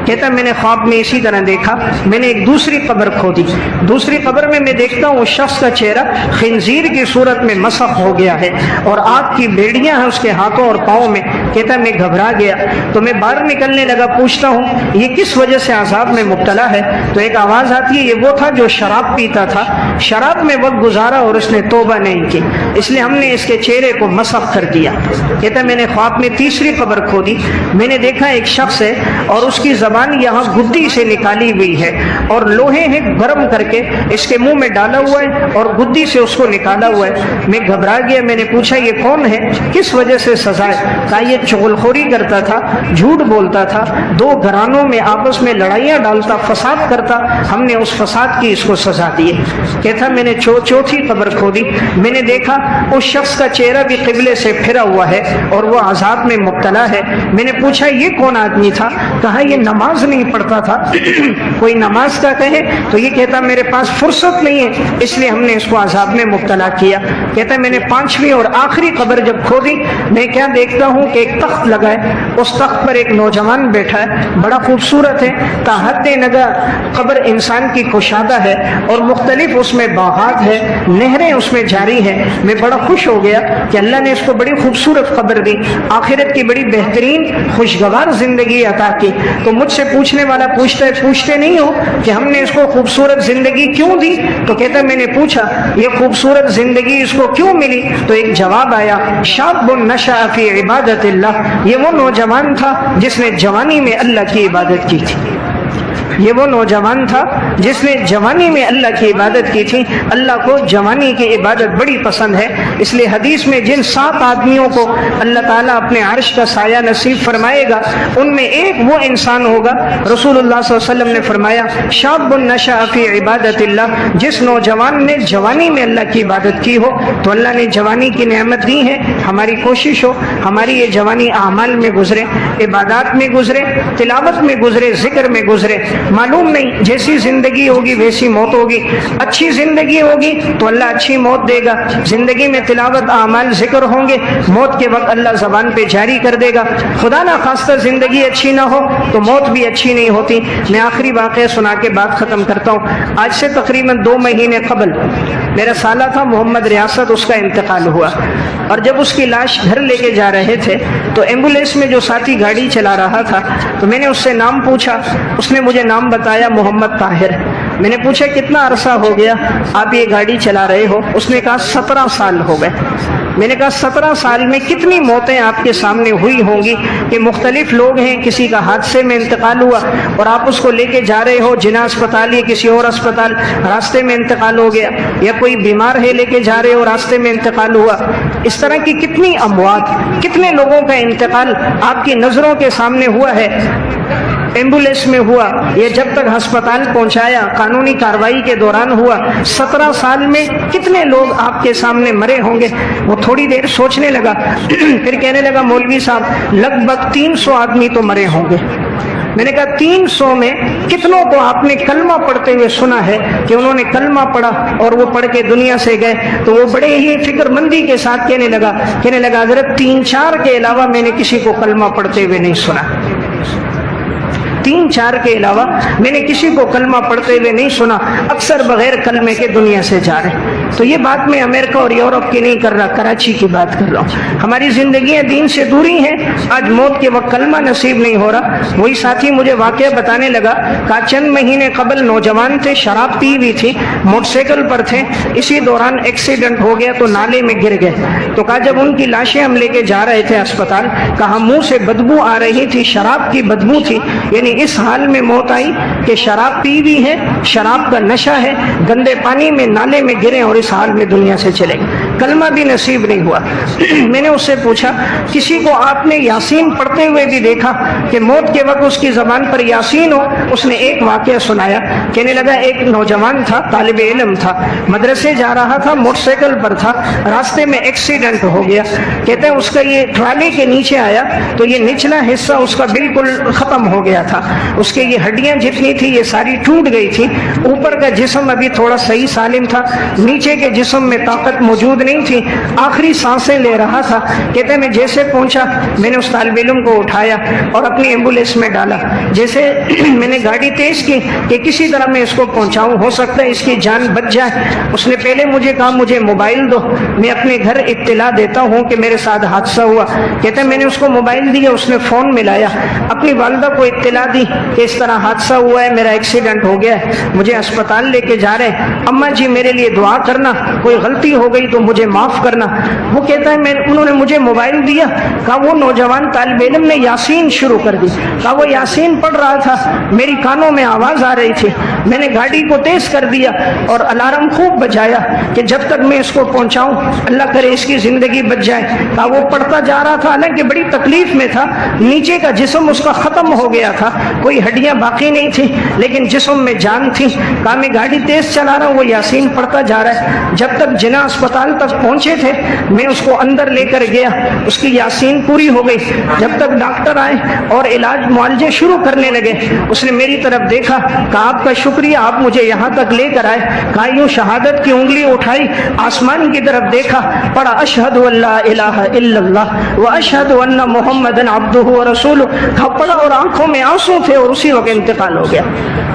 کہتا میں نے خواب میں اسی طرح دیکھا، میں نے ایک دوسری قبر کھودی، دوسری قبر میں دیکھتا ہوں اس شخص کا چہرہ خنزیر کی صورت میں مسخ ہو گیا ہے اور آگ کی بیڑیاں ہیں اس کے ہاتھوں اور پاؤں میں۔ کہتا میں گھبرا گیا تو میں باہر نکلنے لگا، پوچھتا ہوں یہ کس وجہ سے عذاب میں مبتلا ہے؟ تو ایک آواز آتی ہے یہ وہ تھا جو شراب پیتا تھا، شراب میں وقت گزارا اور اس نے توبہ نہیں کی، اس لیے ہم نے اس کے چہرے کو مسخ کر دیا۔ کہتا میں نے خواب میں تیسری قبر کھودی، میں نے دیکھا ایک شخص ہے اور اس کی زبان یہاں گدی سے نکالی ہوئی ہے اور لوہے ہیں گرم کر کے اس کے منہ میں ڈالا ہوا ہے اور گدی سے اس کو نکالا ہوا ہے۔ میں گھبرا گیا، میں نے پوچھا یہ کون ہے، کس وجہ سے سزا ہے؟ کہا یہ چغلخوری کرتا تھا، جھوٹ بولتا تھا، دو گھرانوں میں آپس میں لڑائیاں ڈالتا، فساد کرتا، ہم نے اس فساد کی اس کو سزا دی۔ کہتا میں نے چوتھی قبر کھودی، میں نے دیکھا اس شخص کا چہرہ بھی قبلے سے پھرا ہوا ہے اور وہ عذاب میں مبتلا ہے۔ میں نے پوچھا یہ کون آدمی تھا؟ کہا یہ نماز نہیں پڑھتا تھا۔ کوئی نماز کا کہے تو یہ کہتا میرے پاس فرصت نہیں ہے، اس لیے ہم نے اس کو عذاب میں مبتلا کیا۔ کہتا میں نے پانچویں اور آخری قبر جب کھودی، میں کیا دیکھتا ہوں کہ ایک تخت لگا ہے، اس تخت پر ایک نوجوان بیٹھا ہے، بڑا خوبصورت ہے، تا حد نگاہ قبر انسان کی کشادہ ہے اور مختلف اس میں باغات ہے، نہریں اس میں جاری ہیں۔ میں بڑا خوش ہو گیا کہ اللہ نے اس کو بڑی خوبصورت قبر دی، آخرت کی بڑی بہترین خوشگوار زندگی عطا کی۔ تو مجھ سے پوچھنے والا پوچھتا ہے پوچھتے نہیں ہو کہ ہم نے اس کو خوبصورت زندگی کیوں دی؟ تو کہتا ہے میں نے پوچھا یہ خوبصورت زندگی اس کو کیوں ملی؟ تو ایک جواب آیا، شاب نشأ فی عبادت اللہ، یہ وہ نوجوان تھا جس نے جوانی میں اللہ کی عبادت کی تھی، یہ وہ نوجوان تھا جس نے جوانی میں اللہ کی عبادت کی تھی۔ اللہ کو جوانی کی عبادت بڑی پسند ہے، اس لیے حدیث میں جن 7 آدمیوں کو اللہ تعالیٰ اپنے عرش کا سایہ نصیب فرمائے گا ان میں ایک وہ انسان ہوگا، رسول اللہ صلی اللہ علیہ وسلم نے فرمایا شاب نشأ فی عبادت اللہ، جس نوجوان نے جوانی میں اللہ کی عبادت کی ہو۔ تو اللہ نے جوانی کی نعمت دی ہے، ہماری کوشش ہو ہماری یہ جوانی اعمال میں گزرے، عبادات میں گزرے، تلاوت میں گزرے، ذکر میں گزرے۔ معلوم نہیں جیسی زندگی ہوگی ویسی موت ہوگی، اچھی زندگی ہوگی تو اللہ اچھی موت دے گا، زندگی میں تلاوت اعمال ذکر ہوں گے، موت کے وقت اللہ زبان پہ جاری کر دے گا۔ خدا نہ خواستہ زندگی اچھی نہ ہو تو موت بھی اچھی نہیں ہوتی۔ میں آخری واقعہ سنا کے بات ختم کرتا ہوں۔ آج سے تقریباً 2 مہینے قبل میرا سالہ تھا محمد ریاست، اس کا انتقال ہوا اور جب اس کی لاش گھر لے کے جا رہے تھے تو ایمبولینس میں جو ساتھی گاڑی چلا رہا تھا تو میں نے اس سے نام پوچھا، اس نے مجھے نام بتایا محمد طاہر۔ میں نے پوچھا کتنا عرصہ ہو گیا آپ یہ گاڑی چلا رہے ہو؟ اس نے کہا 17 سال ہو گئے۔ میں نے کہا 17 سال میں کتنی موتیں آپ کے سامنے ہوئی ہوں گی کہ مختلف لوگ ہیں، کسی کا حادثے میں انتقال ہوا اور آپ اس کو لے کے جا رہے ہو جنا اسپتال یا کسی اور اسپتال، راستے میں انتقال ہو گیا، یا کوئی بیمار ہے لے کے جا رہے ہو راستے میں انتقال ہوا۔ اس طرح کی کتنی اموات، کتنے لوگوں کا انتقال آپ کی نظروں کے سامنے ہوا ہے، ایمبولینس میں ہوا یا جب تک ہسپتال پہنچایا، قانونی کارروائی کے دوران ہوا۔ 17 سال میں کتنے لوگ آپ کے سامنے مرے ہوں گے؟ وہ تھوڑی دیر سوچنے لگا، پھر کہنے لگا مولوی صاحب لگ بھگ 300 آدمی تو مرے ہوں گے۔ میں نے کہا 300 میں کتنوں کو آپ نے کلمہ پڑھتے ہوئے سنا ہے کہ انہوں نے کلمہ پڑھا اور وہ پڑھ کے دنیا سے گئے؟ تو وہ بڑے ہی فکر مندی کے ساتھ کہنے لگا حضرت 3-4 کے علاوہ میں نے کسی کو کلمہ پڑھتے ہوئے نہیں سنا، 3-4 کے علاوہ میں نے کسی کو کلمہ پڑھتے ہوئے نہیں سنا، اکثر بغیر کلمے کے دنیا سے جا رہے۔ تو یہ بات میں امریکہ اور یورپ کی نہیں کر رہا، کراچی کی بات کر رہا ہوں۔ ہماری زندگیاں دین سے دوری ہیں، آج موت کے وقت کلمہ نصیب نہیں ہو رہا۔ وہی ساتھی مجھے واقعہ بتانے لگا، کہا چند مہینے قبل نوجوان تھے، شراب پی ہوئی تھی، موٹر سائیکل پر تھے، اسی دوران ایکسیڈنٹ ہو گیا تو نالے میں گر گئے۔ تو کہا جب ان کی لاشیں ہم لے کے جا رہے تھے اسپتال، کہا منہ سے بدبو آ رہی تھی، شراب کی بدبو تھی، یعنی اس حال میں موت آئی کہ شراب پی ہوئی ہے، شراب کا نشہ ہے، گندے پانی میں نالے میں گرے اور اس حال میں دنیا سے چلے گئے، کلمہ بھی نصیب نہیں ہوا۔ میں نے اس سے پوچھا کسی کو آپ نے یاسین پڑھتے ہوئے بھی دیکھا کہ موت کے وقت اس کی زبان پر یاسین ہو؟ اس نے ایک واقعہ سنایا، کہنے لگا ایک نوجوان تھا، طالب علم تھا، مدرسے جا رہا تھا، موٹر سائیکل پر تھا، راستے میں ایکسیڈنٹ ہو گیا۔ کہتے ہیں اس کا یہ ٹرالی کے نیچے آیا تو یہ نچلا حصہ اس کا بالکل ختم ہو گیا تھا، اس کے یہ ہڈیاں جتنی تھی یہ ساری ٹوٹ گئی تھی، اوپر کا جسم ابھی تھوڑا صحیح سالم تھا، نیچے کے جسم میں طاقت موجود نہیں تھی، آخری سانسیں لے رہا تھا۔ کہتے ہیں میں جیسے پہنچا میں نے اس طالب علم کو اٹھایا اور اپنی ایمبولینس میں ڈالا۔ جیسے میں نے گاڑی تیز کی کہ کسی طرح میں اس کو پہنچاؤں، ہو سکتا ہے اس کی جان بچ جائے۔ اس نے پہلے مجھے کہا مجھے موبائل دو، میں اپنے گھر اطلاع دیتا ہوں کہ میرے ساتھ حادثہ ہوا۔ کہتے ہیں میں نے اس کو موبائل دیا، اس نے فون ملایا، اپنی والدہ کو اطلاع دی کہ اس طرح حادثہ ہوا ہے، میرا ایکسیڈنٹ ہو گیا ہے، مجھے اسپتال لے کے جا رہے ہیں، اماں جی میرے لیے دعا کرنا، کوئی غلطی ہو گئی تو مجھے معاف کرنا۔ وہ کہتا ہے انہوں نے مجھے موبائل دیا، کہا وہ نوجوان طالب علم نے یاسین شروع کر دی، کہا وہ یاسین پڑھ رہا تھا، میری کانوں میں آواز آ رہی تھی، میں نے گاڑی کو تیز کر دیا اور الارم خوب بجایا کہ جب تک میں اس کو پہنچاؤں اللہ کرے اس کی زندگی بچ جائے۔ کہا وہ پڑھتا جا رہا تھا، حالانکہ بڑی تکلیف میں تھا، نیچے کا جسم اس کا ختم ہو گیا تھا، کوئی ہڈیاں باقی نہیں تھی لیکن جسم میں جان تھی۔ کہا میں گاڑی تیز چلا رہا ہوں، وہ یاسین پڑھتا جا رہا ہے۔ جب تک جنا اسپتال تک پہنچے تھے میں اس کو اندر لے کر گیا، اس کی یاسین پوری ہو گئی۔ جب تک ڈاکٹر آئے اور علاج معالجے شروع کرنے لگے، اس نے میری طرف دیکھا، کہا آپ کا شکریہ آپ مجھے یہاں تک لے کر آئے۔ کہا یوں شہادت کی انگلی اٹھائی، آسمان کی طرف دیکھا، پڑھا اشہد ان لا الہ الا اللہ واشہد ان محمد عبدہ ورسولہ، کہا پڑھا اور آنکھوں میں آنسو تھے اور اسی وقت انتقال ہو گیا۔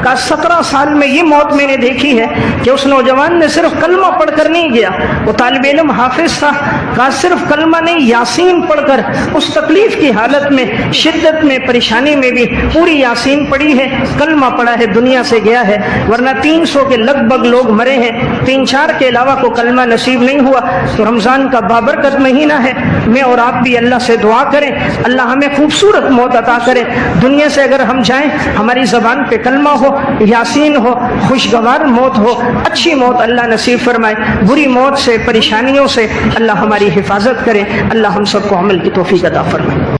کہا 17 سال میں یہ موت میں نے دیکھی ہے کہ اس نوجوان نے صرف کلمہ پڑھ کر نہیں گیا، وہ طالب علم حافظ تھا، کہا صرف کلمہ نہیں یاسین پڑھ کر اس تکلیف کی حالت میں، شدت میں، پریشانی میں بھی پوری یاسین پڑھی ہے، کلمہ پڑھا ہے، دنیا سے گیا ہے۔ ورنہ 300 کے لگ بھگ لوگ مرے ہیں، 3-4 کے علاوہ کو کلمہ نصیب نہیں ہوا۔ تو رمضان کا بابرکت مہینہ ہے، میں اور آپ بھی اللہ سے دعا کریں اللہ ہمیں خوبصورت موت عطا کرے۔ دنیا سے اگر ہم جائیں ہماری زبان پہ کلمہ ہو، یاسین ہو، خوشگوار موت ہو، اچھی موت اللہ نصیب فرمائے، بری موت سے، پریشانیوں سے اللہ ہماری حفاظت کرے۔ اللہ ہم سب کو عمل کی توفیق عطا فرمائے۔